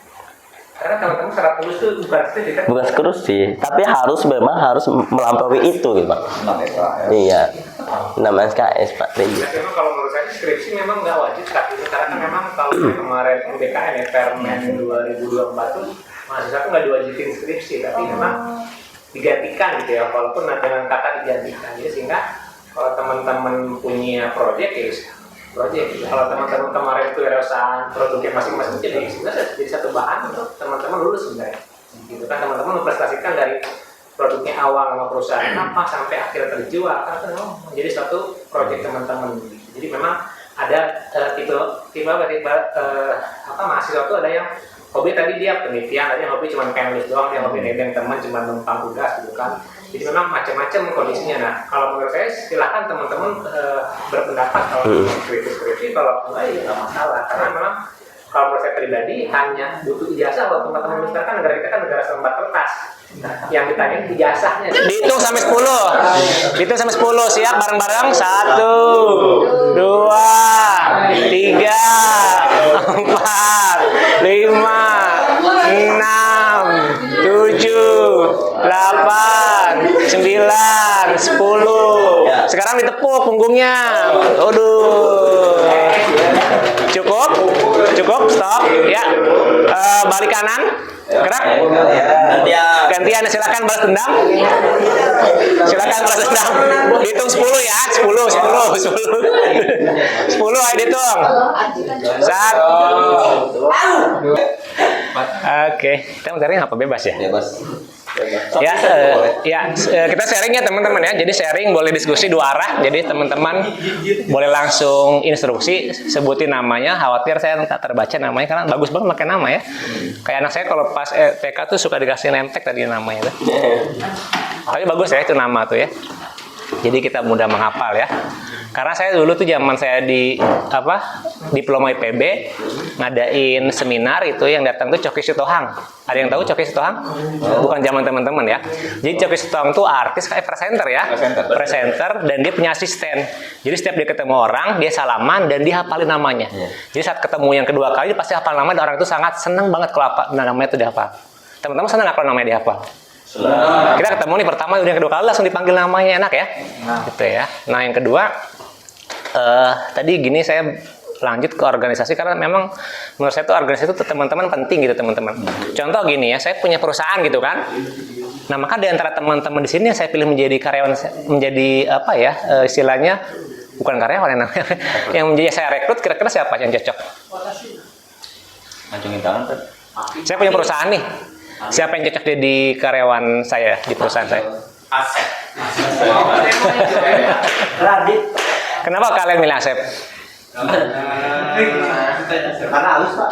S7: Karena teman-teman syarat lulus itu bukan skripsi kan?
S4: Bukan skripsi, tapi memang harus melampaui itu gitu Pak.
S3: 6 SKS.
S4: Iya. 6 SKS Pak.
S7: Ya, memang kalau menurut saya skripsi memang nggak wajib saat itu, karena kan memang kalau kemarin MBKN ya Permen 2024 tuh mahasiswa tuh nggak diwajibin skripsi, tapi memang digantikan gitu ya, walaupun dengan kata digantikan. Jadi sehingga kalau teman-teman punya proyek ya proyek gitu. Kalau teman-teman kemarin itu rasa produknya masing-masing jadi sebenarnya jadi satu bahan untuk teman-teman lulus sebenarnya. Gitu kan teman-teman mempresentasikan dari produknya awal sama perusahaan apa sampai akhirnya terjual kan menjadi suatu proyek teman-teman. Jadi memang ada tipe mahasiswa itu ada yang hobi tadi dia penelitian, ada yang hobi cuma penulis doang, dia hobi nebeng teman cuma numpang tugas gitu kan. Jadi memang macam-macam kondisinya. Nah, kalau menurut saya silahkan teman-teman berpendapat kalau kritis, kalau enggak ya nggak masalah. Karena memang kalau menurut saya pribadi hanya butuh ijazah. Kalau teman-teman misalkan negara kita kan negara selembar kertas. Nah, yang ditanya ijazahnya.
S8: Dihitung sampai 10. Dihitung sampai 10. Siap bareng-bareng. 1, 2, 3, 4, 5, 6, 7, 8, 9, 10. Sekarang ditepuk punggungnya. Aduh. Cukup, stop. Ya. Balik kanan. Gerak. Gantian. Silakan balas dendam. Dihitung 10 ya. 10. 10 ayo dihitung. 1. Oke. Kita mau sharing apa bebas ya?
S3: Bebas.
S8: Kita sharing ya teman-teman ya. Jadi sharing boleh diskusi dua arah. Jadi teman-teman boleh langsung instruksi, sebutin namanya. Khawatir saya tak terbaca namanya karena bagus banget pakai nama ya. Kayak anak saya kalau pas TK tuh suka dikasih name tag tadi namanya tuh. Tapi bagus ya itu nama tuh ya. Jadi kita mudah menghafal ya. Karena saya dulu tuh zaman saya di diploma IPB ngadain seminar itu yang datang tuh Coki Sitohang. Ada yang tahu Coki Sitohang? Bukan zaman teman-teman ya. Jadi Coki Sitohang tuh artis kayak presenter ya. Presenter dan dia punya asisten. Jadi setiap dia ketemu orang, dia salaman dan dia hafalin namanya. Jadi saat ketemu yang kedua kali dia pasti hafal nama dan orang itu sangat senang banget kalau namanya itu dihafal. Teman-teman senang nggak kalau namanya dihafal? Kita ketemu nih pertama, udah yang kedua kali langsung dipanggil namanya, enak ya? Gitu ya. Nah yang kedua, tadi gini saya lanjut ke organisasi karena memang menurut saya tuh organisasi itu teman-teman penting gitu teman-teman. Contoh gini ya, saya punya perusahaan gitu kan. Nah maka di antara teman-teman di sini saya pilih menjadi karyawan, menjadi istilahnya bukan karyawan ya namanya, yang menjadi saya rekrut kira-kira siapa yang cocok?
S3: Mancungin tangan kan?
S8: Saya punya perusahaan nih. Siapa yang cocok jadi karyawan saya di perusahaan saya?
S7: Asep.
S8: Radit. Kenapa kalian milih Asep?
S7: Karena halus Pak.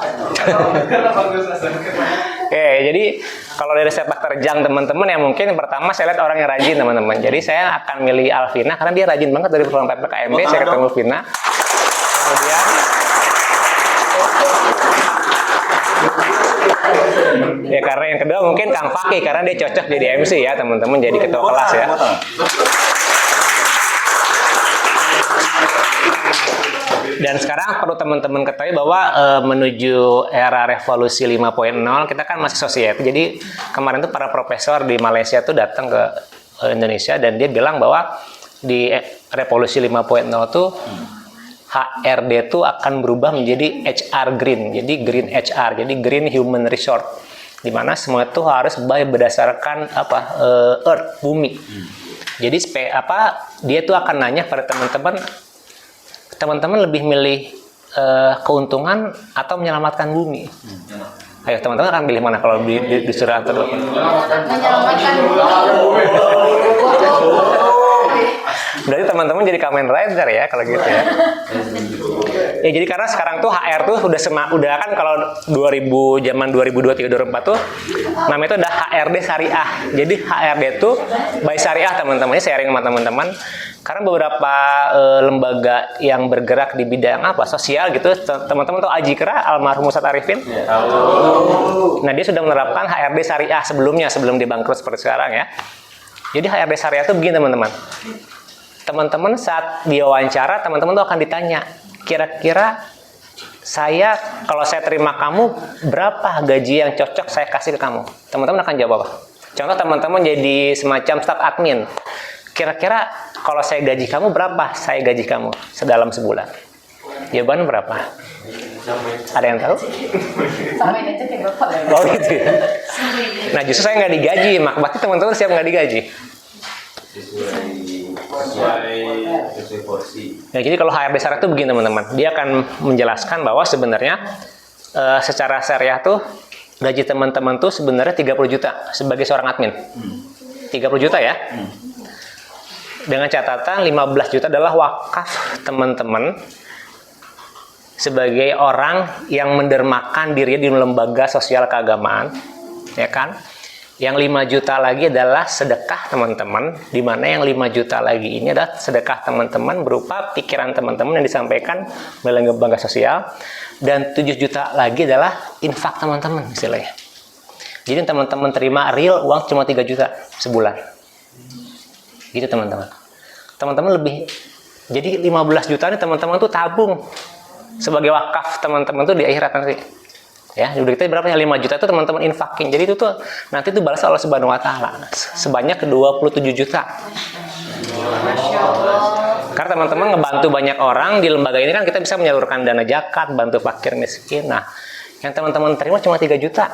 S7: Karena bagus Asep.
S8: Oke, jadi kalau dari sepak terjang teman-teman ya mungkin yang pertama saya lihat orang yang rajin teman-teman. Jadi saya akan milih Alvina karena dia rajin banget dari program PPKMB. Saya ketemu Alvina. Kemudian ya karena yang kedua mungkin Kang Fakih karena dia cocok jadi MC ya teman-teman, jadi ketua kelas ya. Dan sekarang perlu teman-teman ketahui bahwa menuju era revolusi 5.0 kita kan masih society. Jadi kemarin tuh para profesor di Malaysia tuh datang ke Indonesia dan dia bilang bahwa di revolusi 5.0 tuh HRD tuh akan berubah menjadi HR green. Jadi green HR, jadi green human resource. Di mana semua itu harus berdasarkan earth, bumi. Jadi dia tuh akan nanya pada teman-teman lebih milih keuntungan atau menyelamatkan bumi. Ayo teman-teman akan pilih mana kalau disuruh atur?
S5: Menyelamatkan
S8: Berarti teman-teman jadi Kamen Rider ya kalau gitu ya. Ya jadi karena sekarang tuh HR tuh udah kan kalau zaman 2023 2024 tuh namanya itu udah HRD syariah. Jadi HRD tuh by syariah teman-teman, sharing sama teman-teman. Karena beberapa lembaga yang bergerak di bidang sosial gitu, teman-teman tuh Ajikra almarhum Ustadz Arifin. Nah dia sudah menerapkan HRD syariah sebelum dia bangkrut seperti sekarang ya. Jadi HRD syariah itu begini teman-teman. Teman-teman saat diwawancara teman-teman tuh akan ditanya, kira-kira kalau saya terima kamu berapa gaji yang cocok saya kasih ke kamu? Teman-teman akan jawab apa? Contoh teman-teman jadi semacam staff admin. Kira-kira kalau saya gaji kamu berapa saya gaji kamu dalam sebulan? Jawaban berapa? Ada yang tahu?
S5: Samain aja kayak bapak.
S8: Oh gitu ya? Nah justru saya nggak digaji, berarti teman-teman siap nggak digaji?
S3: Sesuai porsi.
S8: Nah, jadi kalau HRD syariah itu begini teman-teman, dia akan menjelaskan bahwa sebenarnya secara syariah tuh gaji teman-teman tuh sebenarnya 30 juta sebagai seorang admin. 30 juta ya. Dengan catatan 15 juta adalah wakaf teman-teman sebagai orang yang mendermakan dirinya di lembaga sosial keagamaan, ya kan? Yang 5 juta lagi adalah sedekah teman-teman, di mana yang 5 juta lagi ini adalah sedekah teman-teman berupa pikiran teman-teman yang disampaikan melalui lembaga sosial, dan 7 juta lagi adalah infak teman-teman istilahnya. Jadi teman-teman terima real uang cuma 3 juta sebulan. Gitu teman-teman. Teman-teman lebih, jadi 15 juta ini teman-teman tuh tabung sebagai wakaf teman-teman tuh di akhirat nanti. Ya, udah kita berapa ya 5 juta itu teman-teman infakin. Jadi itu tuh nanti tuh balas Allah Subhanahu wa taala sebanyak 27 juta. Karena teman-teman ngebantu banyak orang di lembaga ini kan kita bisa menyalurkan dana zakat, bantu fakir miskin. Nah, yang teman-teman terima cuma 3 juta.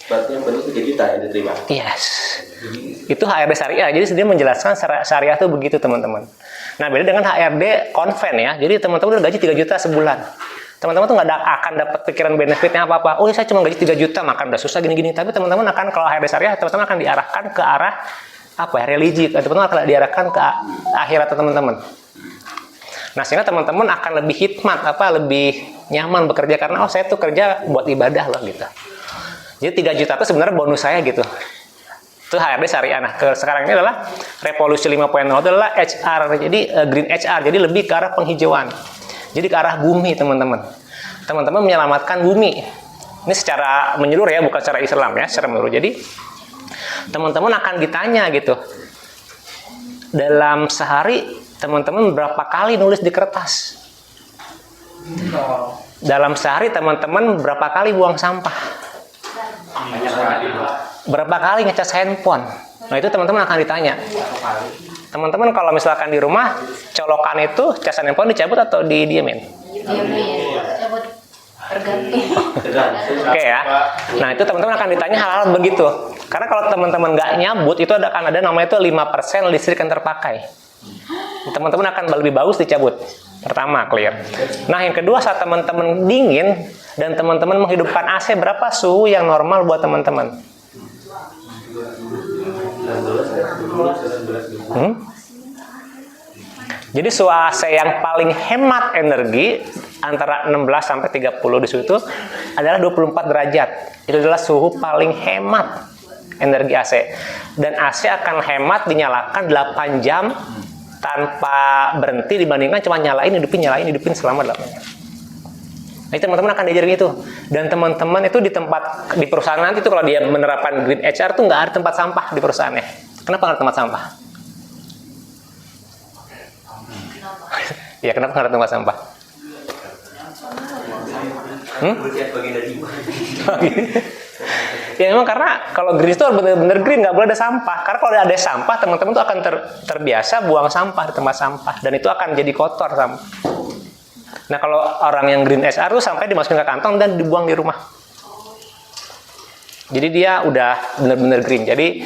S4: Berarti yang benar 3 juta yang diterima.
S8: Yes. Itu HRD syariah. Jadi dia menjelaskan syariah itu begitu teman-teman. Nah, beda dengan HRD konven ya. Jadi teman-teman udah gaji 3 juta sebulan. Teman-teman tuh nggak akan dapat pikiran benefitnya apa-apa. Oh, saya cuma gaji 3 juta, makan udah susah gini-gini. Tapi teman-teman akan, kalau HRD syariah, teman-teman akan diarahkan ke arah religi. Teman-teman akan diarahkan ke akhirat teman-teman. Nah, sehingga teman-teman akan lebih hikmat, lebih nyaman bekerja karena saya tuh kerja buat ibadah loh gitu. Jadi 3 juta itu sebenarnya bonus saya gitu. Itu HRD syariah. Nah, sekarang ini adalah revolusi 5.0 adalah HR. Jadi green HR. Jadi lebih ke arah penghijauan. Jadi ke arah bumi teman-teman. Teman-teman menyelamatkan bumi. Ini secara menyeluruh ya, bukan secara Islam ya, secara menyeluruh. Jadi teman-teman akan ditanya gitu. Dalam sehari teman-teman berapa kali nulis di kertas? Dalam sehari teman-teman berapa kali buang sampah? Berapa kali ngecas handphone? Nah itu teman-teman akan ditanya. Teman-teman kalau misalkan di rumah colokan itu casan handphone dicabut atau didiemin?
S5: Cabut tergantung.
S8: Oke ya. Nah itu teman-teman akan ditanya hal-hal begitu. Karena kalau teman-teman nggak nyabut itu akan ada namanya itu 5% listrik yang terpakai. Teman-teman akan lebih bagus dicabut. Pertama clear. Nah yang kedua saat teman-teman dingin dan teman-teman menghidupkan AC, berapa suhu yang normal buat teman-teman? Jadi suhu AC yang paling hemat energi antara 16 sampai 30 di situ adalah 24 derajat. Itu adalah suhu paling hemat energi AC. Dan AC akan hemat dinyalakan 8 jam tanpa berhenti dibandingkan cuma nyalain hidupin selama 8 jam. Nah, teman-teman akan diajarin itu. Dan teman-teman itu di perusahaan nanti tuh kalau dia menerapkan green HR tuh nggak ada tempat sampah di perusahaannya. Kenapa nggak ada tempat sampah? Ya kenapa nggak ada tempat sampah?
S6: Kebersihan bagian dari iman.
S8: Ya memang karena kalau green itu benar-benar green, nggak boleh ada sampah. Karena kalau ada sampah, teman-teman tuh akan terbiasa buang sampah di tempat sampah, dan itu akan jadi kotor sampah. Nah kalau orang yang green HR tuh sampai dimasukin ke kantong dan dibuang di rumah. Jadi dia udah benar-benar green. Jadi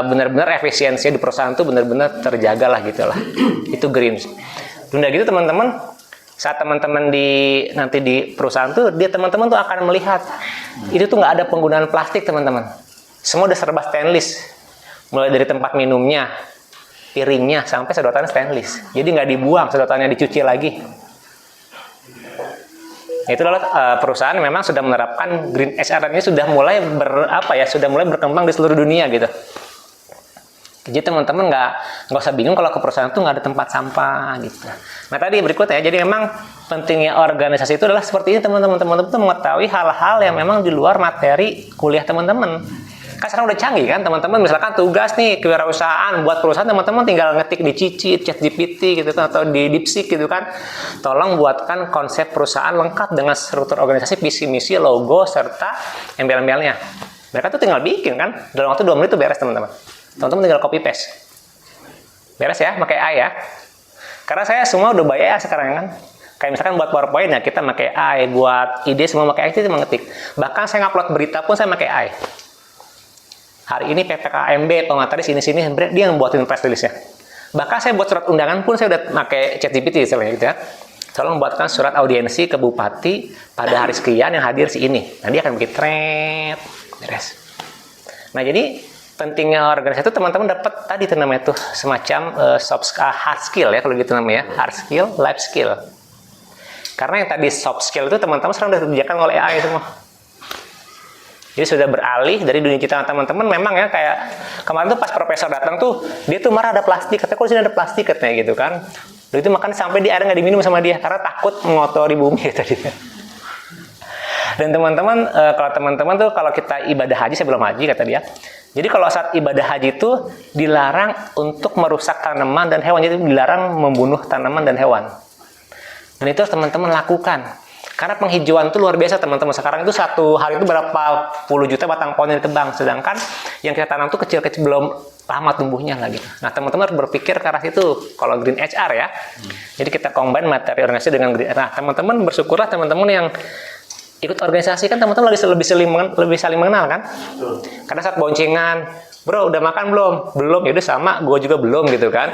S8: benar-benar efisiensinya di perusahaan tuh benar-benar terjaga lah gitu lah. Itu green. Udah gitu teman-teman, saat teman-teman nanti di perusahaan tuh, teman-teman tuh akan melihat itu tuh nggak ada penggunaan plastik teman-teman. Semua udah serba stainless, mulai dari tempat minumnya, piringnya sampai sedotannya stainless. Jadi nggak dibuang, sedotannya dicuci lagi. Itulah perusahaan memang sudah menerapkan green HR ini sudah mulai sudah mulai berkembang di seluruh dunia gitu. Jadi teman-teman nggak usah bingung kalau ke perusahaan itu nggak ada tempat sampah gitu. Nah tadi berikutnya, jadi memang pentingnya organisasi itu adalah seperti ini teman-teman tuh mengetahui hal-hal yang memang di luar materi kuliah teman-teman. Kan sekarang udah canggih kan teman-teman, misalkan tugas nih kewirausahaan buat perusahaan, teman-teman tinggal ngetik di Cicit, ChatGPT gitu atau di DeepSeek gitu kan. Tolong buatkan konsep perusahaan lengkap dengan struktur organisasi, visi misi, logo serta embel-embelnya. Mereka tuh tinggal bikin kan, dalam waktu 2 menit tuh beres teman-teman. Teman-teman tinggal copy paste. Beres ya, pakai AI ya. Karena saya semua udah by AI sekarang kan. Kayak misalkan buat PowerPoint ya kita pakai AI, buat ide semua pakai AI, itu mengetik. Bahkan saya ngupload berita pun saya pakai AI. Hari ini PPKMB, pemataris ini-sini, dia yang buatin press release-nya. Bahkan saya buat surat undangan pun saya udah pakai ChatGPT istilahnya gitu ya. Tolong buatkan surat audiensi ke bupati pada hari sekian yang hadir si ini. Nah dia akan bikin thread, beres. Nah jadi pentingnya organisasi itu teman-teman dapat tadi itu namanya tuh semacam hard skill ya kalau gitu namanya, hard skill, life skill. Karena yang tadi soft skill itu teman-teman sekarang sudah dikerjakan oleh AI semua. Jadi sudah beralih dari dunia cita teman-teman. Memang ya kayak kemarin tuh pas profesor datang tuh dia tuh marah ada plastik, katanya kok di sini ada plastik katanya gitu kan. Lalu itu makan sampai di air nggak diminum sama dia karena takut mengotori bumi tadi. Dan teman-teman kalau teman-teman tuh kalau kita ibadah haji, saya belum haji kata dia. Jadi kalau saat ibadah haji itu dilarang untuk merusak tanaman dan hewan. Jadi dilarang membunuh tanaman dan hewan. Dan itu harus teman-teman lakukan. Karena penghijauan itu luar biasa teman-teman. Sekarang itu satu hari itu berapa puluh juta batang pohon yang ditebang. Sedangkan yang kita tanam itu kecil-kecil belum lama tumbuhnya lagi. Nah teman-teman harus berpikir ke arah situ. Kalau green HR ya. Jadi kita combine materi organisasi dengan green. Nah teman-teman bersyukurlah teman-teman yang ikut organisasi kan teman-teman lebih saling mengenal kan. Karena saat boncengan, bro udah makan belum? Belum, ya udah sama, gue juga belum gitu kan.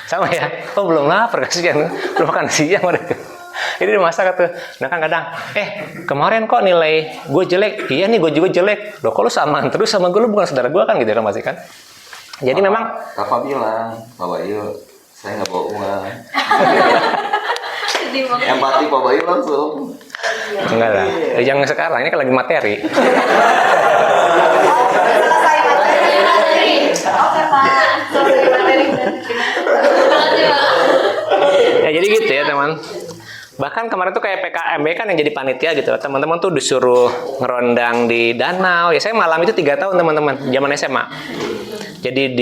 S8: Sama ya, oh belum lapar kasihan, belum makan siang mereka. Jadi dia masak tuh, nah kan kadang, kemarin kok nilai gue jelek, iya nih gue juga jelek. Loh kok lu samaan terus sama gue, lu bukan saudara gue kan gitu kan masih kan. Jadi memang
S3: Papa bilang, Pak Bayu, saya nggak bawa uang. Yang pasti Pak Bayu langsung.
S8: enggak lah, yang sekarang ini kan lagi materi.
S5: Selesai materi. Oke Pak, selesai materi.
S8: Ya jadi gitu ya teman. Bahkan kemarin tuh kayak PKMB kan yang jadi panitia gitu. Teman-teman tuh disuruh ngerondang di danau. Ya saya malam itu 3 tahun teman-teman, zaman SMA. Jadi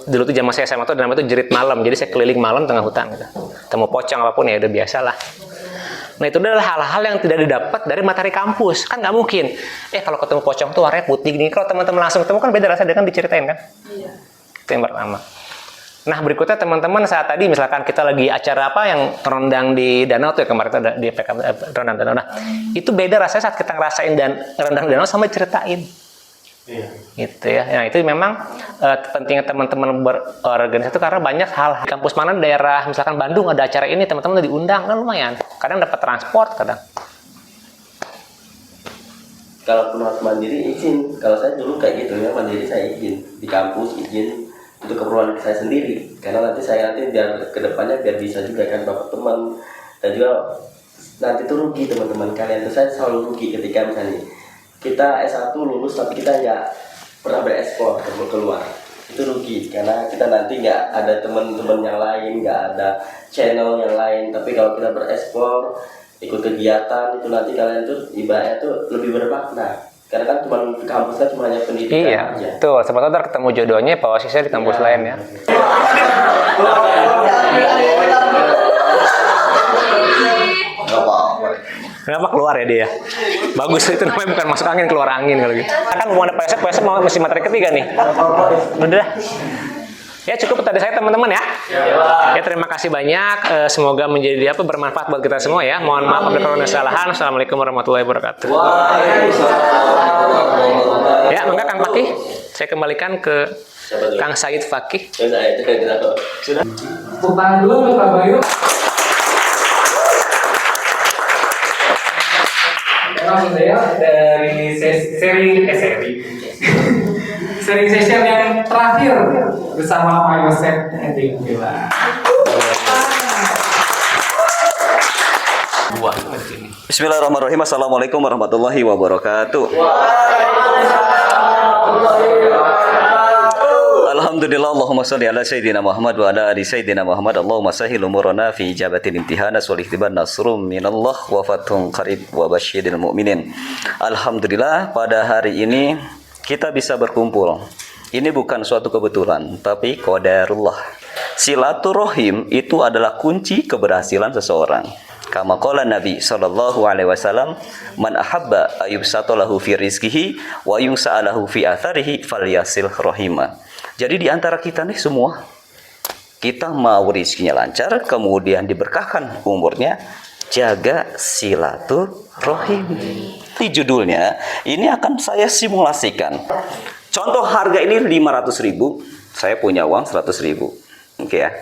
S8: dulu tuh zaman saya SMA tuh namanya tuh jerit malam. Jadi saya keliling malam tengah hutan gitu. Temu pocong apapun ya udah biasa lah. Nah itu adalah hal-hal yang tidak didapat dari materi kampus. Kan nggak mungkin. Kalau ketemu pocong tuh warnanya putih gini. Kalau teman-teman langsung ketemu kan beda rasanya, dia kan diceritain kan. Iya. Itu yang pertama. Nah berikutnya teman-teman saat tadi misalkan kita lagi acara apa yang rendang di danau tuh ya kemarin tuh di PK rendang danau. Nah itu beda rasanya saat kita ngerasain dan rendang danau sama ceritain. Iya. Gitu ya. Nah itu memang pentingnya teman-teman berorganisasi itu karena banyak hal. Kampus mana daerah misalkan Bandung ada acara ini teman-teman diundang kan lumayan. Kadang dapat transport kadang.
S4: Kalaupun harus mandiri izin. Kalau saya dulu kayak gitu ya, mandiri saya izin di kampus izin untuk keperluan saya sendiri, karena nanti biar kedepannya biar bisa juga kan bapak teman, dan juga nanti tuh rugi teman-teman kalian tuh. Saya selalu rugi ketika misalnya kita S1 lulus tapi kita nggak pernah berekspor keluar, itu rugi karena kita nanti nggak ada teman-teman yang lain, nggak ada channel yang lain. Tapi kalau kita berekspor ikut kegiatan itu nanti kalian tuh ibaratnya tuh lebih bermakna. Karena kan cuma di kampus kan cuma hanya pendidikan
S8: Iya,
S4: aja.
S8: tuh. Siapa tahu ntar ketemu jodohnya bawa sisanya di kampus lain ya. Kenapa keluar ya dia? Bagus, itu namanya bukan masuk angin, keluar angin kalau gitu. Kan mau ada PSK mau mesti materi ketiga nih. Udah. Ya cukup tadi saya teman-teman ya. Ya terima kasih banyak. Semoga menjadi bermanfaat buat kita semua ya. Mohon maaf apabila ada kesalahan. Assalamualaikum warahmatullahi wabarakatuh. Ya, maka Kang Fakih, saya kembalikan ke Kang Said Fakih.
S9: Tepuk tangan dulu Pak Bayu. Langsung ya dari seri session yang terakhir bersama Pak Yosef Ending Bila.
S3: Bismillahirrahmanirrahim. Assalamualaikum warahmatullahi wabarakatuh. Alhamdulillah, Allahumma salli ala Sayyidina Muhammad wa ala ali Sayyidina Muhammad. Allahumma sahil umurana fi ijabatil imtihanas wal ikhtibar nasrum minallah wa fathun qarib wa basyiril mu'minin. Alhamdulillah, pada hari ini kita bisa berkumpul. Ini bukan suatu kebetulan, tapi qadarullah. Silaturahim itu adalah kunci keberhasilan seseorang. Kama qala Nabi sallallahu alaihi wasallam, man ahabba ayyubsatalahu fi rizqihi wa yusa'alahu fi atharihi falyasil rahimah. Jadi di antara kita nih semua, kita mau rezekinya lancar, kemudian diberkahkan umurnya, jaga silaturahim. Di judulnya, ini akan saya simulasikan. Contoh harga ini 500.000, saya punya uang 100.000. Oke ya.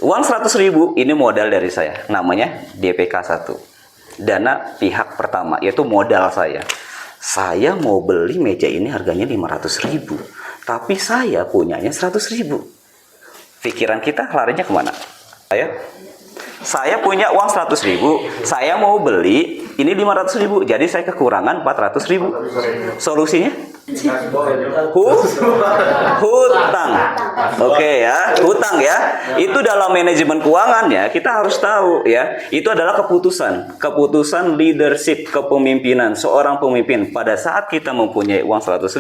S3: Uang 100.000 ini modal dari saya, namanya DPK 1. Dana pihak pertama, yaitu modal saya. Saya mau beli meja ini harganya 500.000. Tapi saya punyanya 100.000. Pikiran kita larinya kemana? Ayo. Saya punya uang 100.000. Saya mau beli ini 500.000. Jadi saya kekurangan 400.000. Solusinya? Hutang. Oke ya, hutang ya. Itu dalam manajemen keuangannya kita harus tahu ya. Itu adalah keputusan leadership, kepemimpinan seorang pemimpin. Pada saat kita mempunyai uang 100.000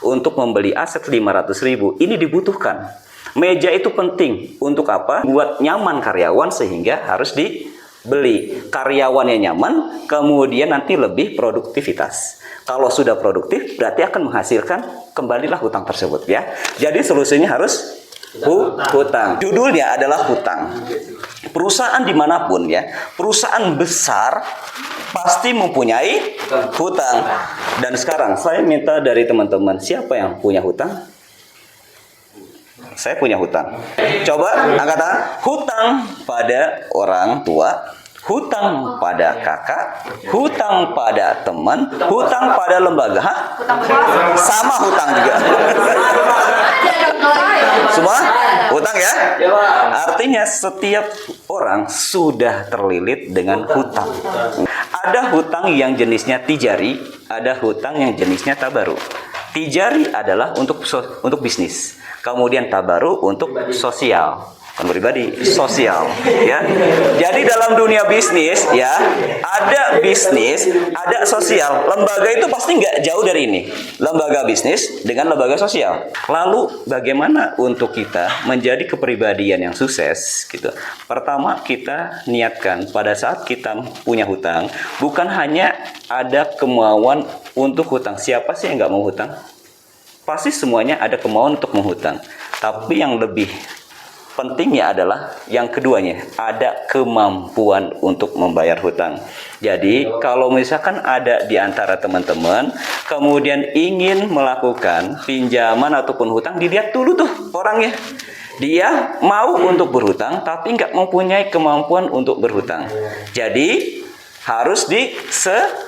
S3: untuk membeli aset 500.000, ini dibutuhkan. Meja itu penting untuk apa? Buat nyaman karyawan sehingga harus dibeli. Karyawannya nyaman, kemudian nanti lebih produktivitas. Kalau sudah produktif, berarti akan menghasilkan kembalilah hutang tersebut ya. Jadi solusinya harus hutang. Judulnya adalah hutang. Perusahaan dimanapun ya, perusahaan besar pasti mempunyai hutang. Dan sekarang saya minta dari teman-teman, siapa yang punya hutang? Saya punya hutang. Coba angkat tangan. Hutang pada orang tua, hutang pada kakak, hutang pada teman, hutang pada lembaga. Hah? Sama hutang juga. Semua hutang ya? Artinya setiap orang sudah terlilit dengan hutang. Ada hutang yang jenisnya tijari, ada hutang yang jenisnya tabaru. Tijari adalah untuk bisnis. Kemudian tabaru untuk sosial, bukan pribadi, sosial ya. Jadi dalam dunia bisnis ya, ada bisnis, ada sosial. Lembaga itu pasti nggak jauh dari ini. Lembaga bisnis dengan lembaga sosial. Lalu bagaimana untuk kita menjadi kepribadian yang sukses gitu. Pertama, kita niatkan pada saat kita punya hutang, bukan hanya ada kemauan untuk hutang. Siapa sih yang nggak mau hutang? Pasti semuanya ada kemauan untuk menghutang. Tapi yang lebih pentingnya adalah yang keduanya, ada kemampuan untuk membayar hutang. Jadi kalau misalkan ada di antara teman-teman kemudian ingin melakukan pinjaman ataupun hutang, dilihat dulu tuh orangnya. Dia mau untuk berhutang tapi nggak mempunyai kemampuan untuk berhutang. Jadi harus diseleksi.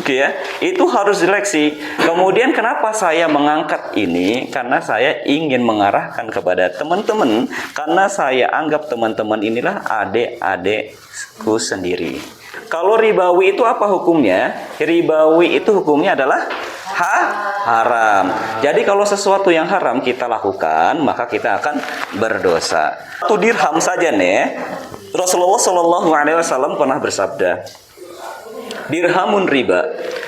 S3: Oke ya, itu harus seleksi. Kemudian kenapa saya mengangkat ini? Karena saya ingin mengarahkan kepada teman-teman, karena saya anggap teman-teman inilah adik-adikku sendiri. Kalau ribawi itu apa hukumnya? Ribawi itu hukumnya adalah haram. Jadi kalau sesuatu yang haram kita lakukan, maka kita akan berdosa. 1 dirham saja nih, Rasulullah Shallallahu Alaihi Wasallam pernah bersabda, dirhamun riba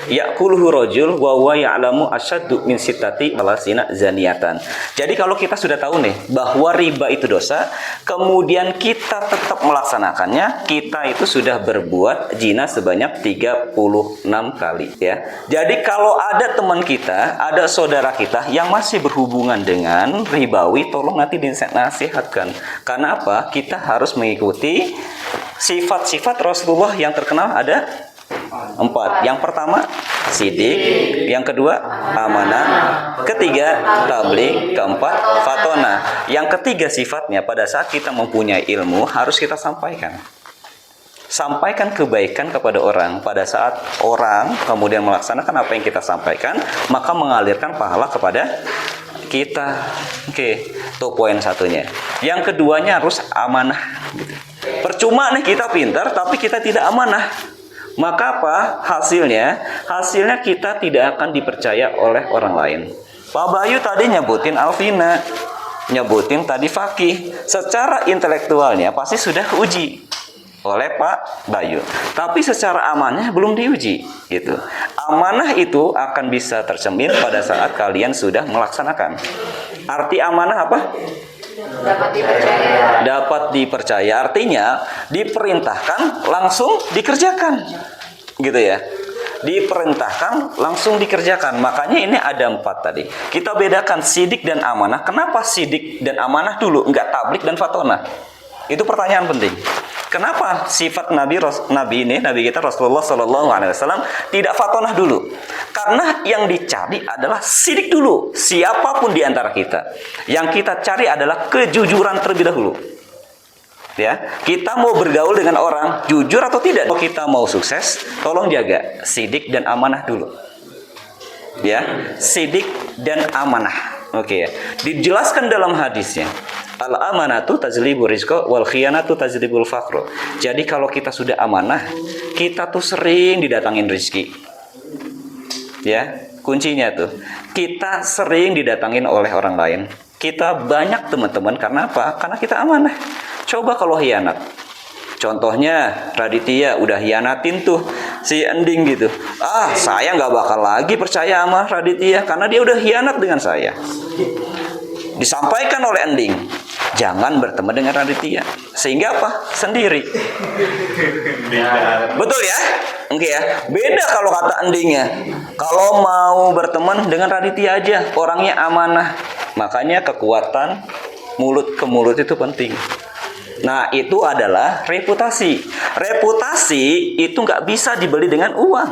S3: ya'kuluhu rajul wa huwa ya'lamu asyaddu min sittati walasina zaniatan. Jadi kalau kita sudah tahu nih bahwa riba itu dosa, kemudian kita tetap melaksanakannya, kita itu sudah berbuat zina sebanyak 36 kali ya. Jadi kalau ada teman kita, ada saudara kita yang masih berhubungan dengan ribawi, tolong nanti dinasihatkan. Karena apa? Kita harus mengikuti sifat-sifat Rasulullah yang terkenal ada 4. Yang pertama sidik, yang kedua amanah, ketiga tabligh, keempat fatona. Yang ketiga sifatnya pada saat kita mempunyai ilmu harus kita sampaikan. Sampaikan kebaikan kepada orang. Pada saat orang kemudian melaksanakan apa yang kita sampaikan, maka mengalirkan pahala kepada kita. Oke, itu poin satunya. Yang keduanya harus amanah. Percuma nih kita pintar tapi kita tidak amanah. Maka apa hasilnya? Hasilnya kita tidak akan dipercaya oleh orang lain. Pak Bayu tadi nyebutin Alvina, nyebutin tadi Fakih. Secara intelektualnya pasti sudah uji oleh Pak Bayu. Tapi secara amanah belum diuji gitu. Amanah itu akan bisa tercermin pada saat kalian sudah melaksanakan. Arti amanah apa?
S5: Dapat dipercaya.
S3: Dapat dipercaya artinya diperintahkan langsung dikerjakan. Gitu ya. Diperintahkan langsung dikerjakan. Makanya ini ada 4 tadi. Kita bedakan sidik dan amanah. Kenapa sidik dan amanah dulu, enggak tablik dan fatona? Itu pertanyaan penting. Kenapa sifat Nabi kita Rasulullah SAW tidak fatonah dulu? Karena yang dicari adalah sidik dulu. Siapapun di antara kita, yang kita cari adalah kejujuran terlebih dahulu. Ya, kita mau bergaul dengan orang jujur atau tidak? Kalau kita mau sukses, tolong jaga sidik dan amanah dulu. Ya, sidik dan amanah. Oke ya. Dijelaskan dalam hadisnya. Al-amanatu tajlibu rizqa wal khiyanatu tajlibul faqr. Jadi kalau kita sudah amanah, kita tuh sering didatangin rezeki. Ya, kuncinya tuh. Kita sering didatangin oleh orang lain. Kita banyak teman-teman karena apa? Karena kita amanah. Coba kalau hianat. Contohnya Raditya udah hianatin tuh si Ending gitu. Saya nggak bakal lagi percaya sama Raditya karena dia udah hianat dengan saya. Disampaikan oleh Ending, jangan berteman dengan Raditya. Sehingga apa? Sendiri. Betul ya? Oke ya. Beda kalau kata Endingnya. Kalau mau berteman dengan Raditya aja, orangnya amanah. Makanya kekuatan mulut ke mulut itu penting. Nah, itu adalah reputasi. Reputasi itu nggak bisa dibeli dengan uang.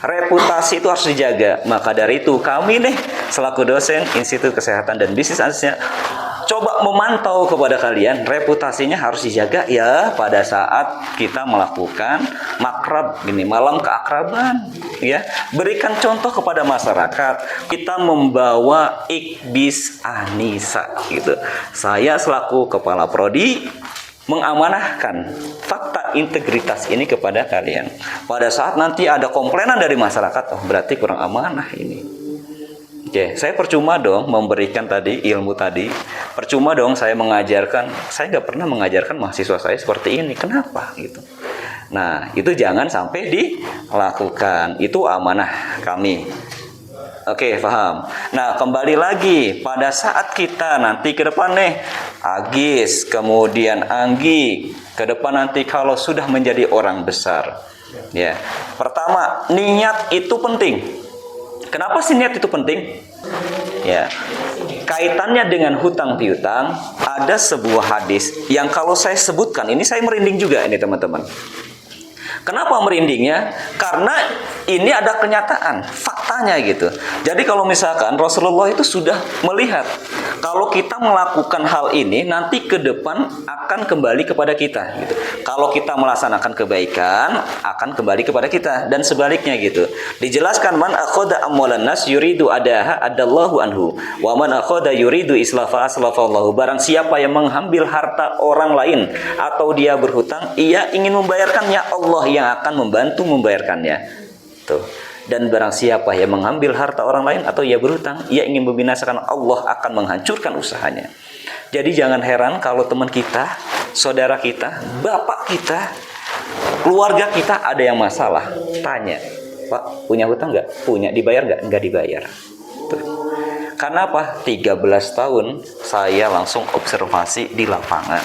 S3: Reputasi itu harus dijaga. Maka dari itu kami nih selaku dosen Institut Kesehatan dan Bisnis Analisisnya coba memantau kepada kalian, reputasinya harus dijaga ya pada saat kita melakukan makrab ini, malam keakraban ya. Berikan contoh kepada masyarakat. Kita membawa Ikbis Anissa gitu. Saya selaku kepala prodi mengamanahkan fakta integritas ini kepada kalian. Pada saat nanti ada komplainan dari masyarakat, berarti kurang amanah ini. Oke, saya percuma dong memberikan tadi ilmu tadi. Percuma dong saya mengajarkan. Saya nggak pernah mengajarkan mahasiswa saya seperti ini. Kenapa gitu? Nah, itu jangan sampai dilakukan. Itu amanah kami. Oke, paham. Nah, kembali lagi pada saat kita nanti ke depan nih, Agis, kemudian Anggi, ke depan nanti kalau sudah menjadi orang besar. Ya. Pertama, niat itu penting. Kenapa sih niat itu penting? Ya. Kaitannya dengan hutang piutang, ada sebuah hadis yang kalau saya sebutkan, ini saya merinding juga ini teman-teman. Kenapa merindingnya? Karena ini ada kenyataan, faktanya gitu. Jadi kalau misalkan Rasulullah itu sudah melihat kalau kita melakukan hal ini nanti ke depan akan kembali kepada kita gitu. Kalau kita melaksanakan kebaikan akan kembali kepada kita dan sebaliknya gitu. Dijelaskan man akhadha amwalan nas yuridu adaha adallahu anhu wa man akhadha yuridu islafa aslafallahu. Barang siapa yang mengambil harta orang lain atau dia berhutang, ia ingin membayarkannya, Allah yang akan membantu membayarkannya. Tuh. Dan barang siapa yang mengambil harta orang lain atau ia berhutang, ia ingin membinasakan, Allah akan menghancurkan usahanya. Jadi jangan heran kalau teman kita, saudara kita, bapak kita Keluarga kita ada yang masalah, tanya, Pak, punya hutang nggak? Punya. Dibayar nggak? Nggak dibayar. Tuh. Karena apa? 13 tahun saya langsung observasi di lapangan.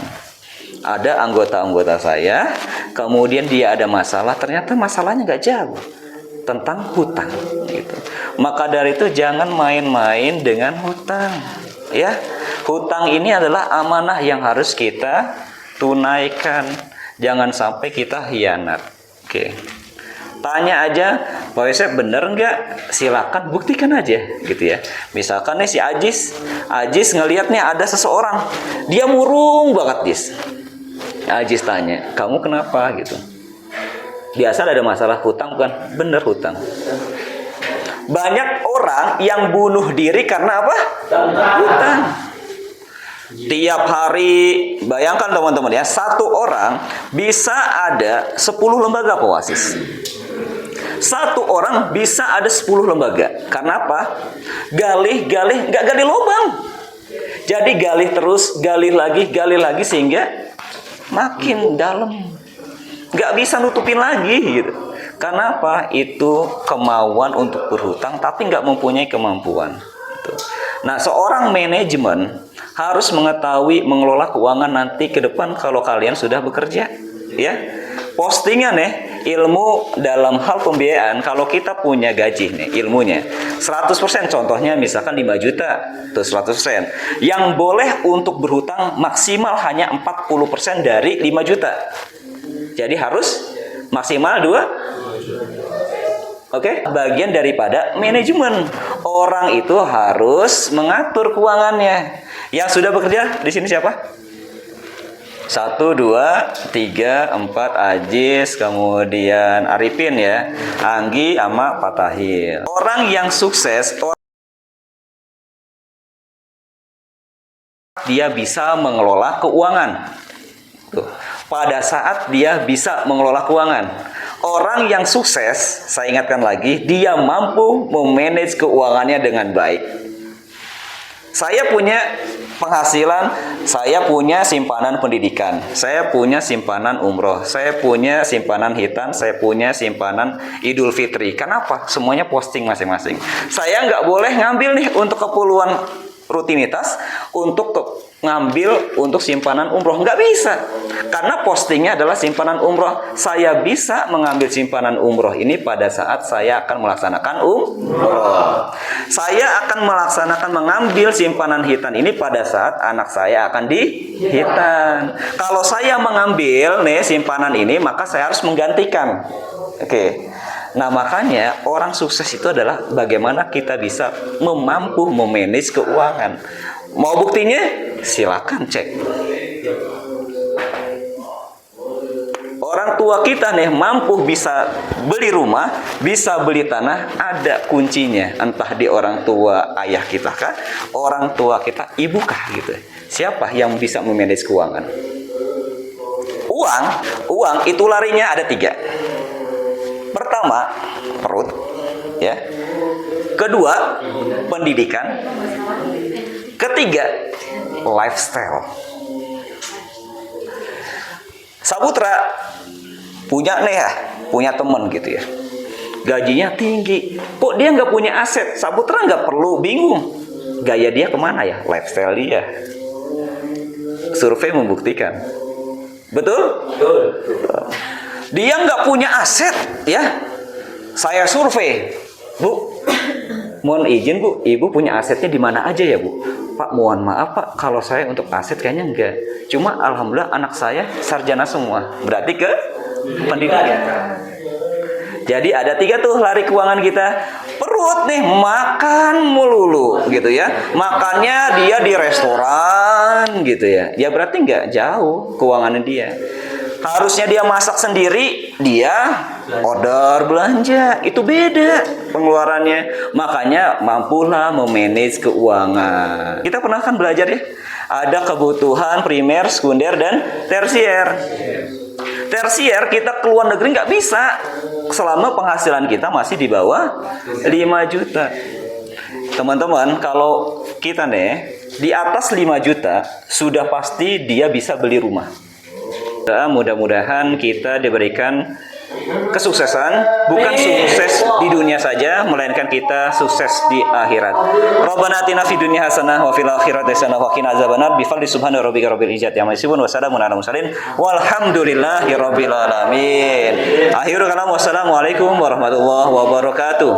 S3: Ada anggota-anggota saya, kemudian dia ada masalah, ternyata masalahnya nggak jauh tentang hutang gitu. Maka dari itu jangan main-main dengan hutang, ya. Hutang ini adalah amanah yang harus kita tunaikan. Jangan sampai kita hianat. Oke. Tanya aja, Pak Yosef bener nggak? Silakan buktikan aja, gitu ya. Misalkan nih si Ajis ngelihatnya ada seseorang, dia murung banget, Ajis tanya, kamu kenapa gitu? Biasa ada masalah hutang bukan? Bener hutang. Banyak orang yang bunuh diri karena apa? Hutang. Tiap hari, bayangkan teman-teman ya, satu orang bisa ada 10 lembaga pewasis. Satu orang bisa ada 10 lembaga. Karena apa? Nggak gali lubang. Jadi gali terus, gali lagi sehingga makin dalam. Nggak bisa nutupin lagi gitu. Karena apa? Itu kemauan untuk berhutang tapi nggak mempunyai kemampuan. Nah, seorang manajemen harus mengetahui mengelola keuangan nanti ke depan kalau kalian sudah bekerja, ya. Postingan nih, ilmu dalam hal pembiayaan, kalau kita punya gaji nih, ilmunya 100%, contohnya misalkan 5 juta, tuh 100%. Yang boleh untuk berhutang maksimal hanya 40% dari 5 juta. Jadi harus maksimal 2. Oke, bagian daripada manajemen. Orang itu harus mengatur keuangannya. Yang sudah bekerja di sini siapa? 1, 2, 3, 4 Ajis, kemudian Arifin ya, Anggi sama Pak Tahir. Orang yang sukses, dia bisa mengelola keuangan. Tuh. Pada saat dia bisa mengelola keuangan, orang yang sukses, saya ingatkan lagi, dia mampu memanage keuangannya dengan baik. Saya punya penghasilan, saya punya simpanan pendidikan, saya punya simpanan umroh, saya punya simpanan hitam, saya punya simpanan Idul Fitri. Kenapa? Semuanya posting masing-masing. Saya nggak boleh ngambil nih untuk keperluan rutinitas, untuk ngambil untuk simpanan umroh. Nggak bisa. Karena postingnya adalah simpanan umroh. Saya bisa mengambil simpanan umroh ini pada saat saya akan melaksanakan umroh. Saya akan melaksanakan mengambil simpanan hitam ini pada saat anak saya akan dihitan. Kalau saya mengambil nih simpanan ini, maka saya harus menggantikan. Oke. Nah, makanya orang sukses itu adalah bagaimana kita bisa mampu memanage keuangan. Mau buktinya? Silakan cek. Orang tua kita nih mampu bisa beli rumah, bisa beli tanah, ada kuncinya. Entah di orang tua ayah kita kah, orang tua kita ibu kah gitu. Siapa yang bisa memanage keuangan? Uang itu larinya ada 3. Pertama, perut, ya. Kedua, pendidikan. Ketiga, lifestyle. Saputra punya teman gitu ya, gajinya tinggi, kok dia nggak punya aset? Saputra nggak perlu bingung, gaya dia kemana ya? Lifestyle dia. Survei membuktikan, betul? Dia nggak punya aset, ya. Saya survei, Bu. Mohon izin Bu, Ibu punya asetnya di mana aja ya Bu? Pak, mohon maaf Pak, kalau saya untuk aset kayaknya enggak. Cuma alhamdulillah anak saya sarjana semua. Berarti ke pendidikan. Jadi ada 3 tuh lari keuangan kita. Perut nih, makan melulu gitu ya. Makannya dia di restoran gitu ya. Ya berarti enggak jauh keuangannya dia. Harusnya dia masak sendiri, dia order belanja. Itu beda pengeluarannya. Makanya mampulah memanage keuangan. Kita pernah kan belajar ya, ada kebutuhan primer, sekunder, dan tersier. Tersier kita ke luar negeri nggak bisa selama penghasilan kita masih di bawah 5 juta. Teman-teman, kalau kita nih di atas 5 juta sudah pasti dia bisa beli rumah. Mudah-mudahan kita diberikan kesuksesan, bukan sukses di dunia saja, melainkan kita sukses di akhirat. Rabbana atina fid dunya hasanah wa fil akhirati hasanah wa qina azabannar. Bi fadli subhana rabbika rabbil izzati amma yasifun wa salamun alal mursalin walhamdulillahi rabbil alamin. Akhirul kalam wassalamu alaikum warahmatullahi wabarakatuh.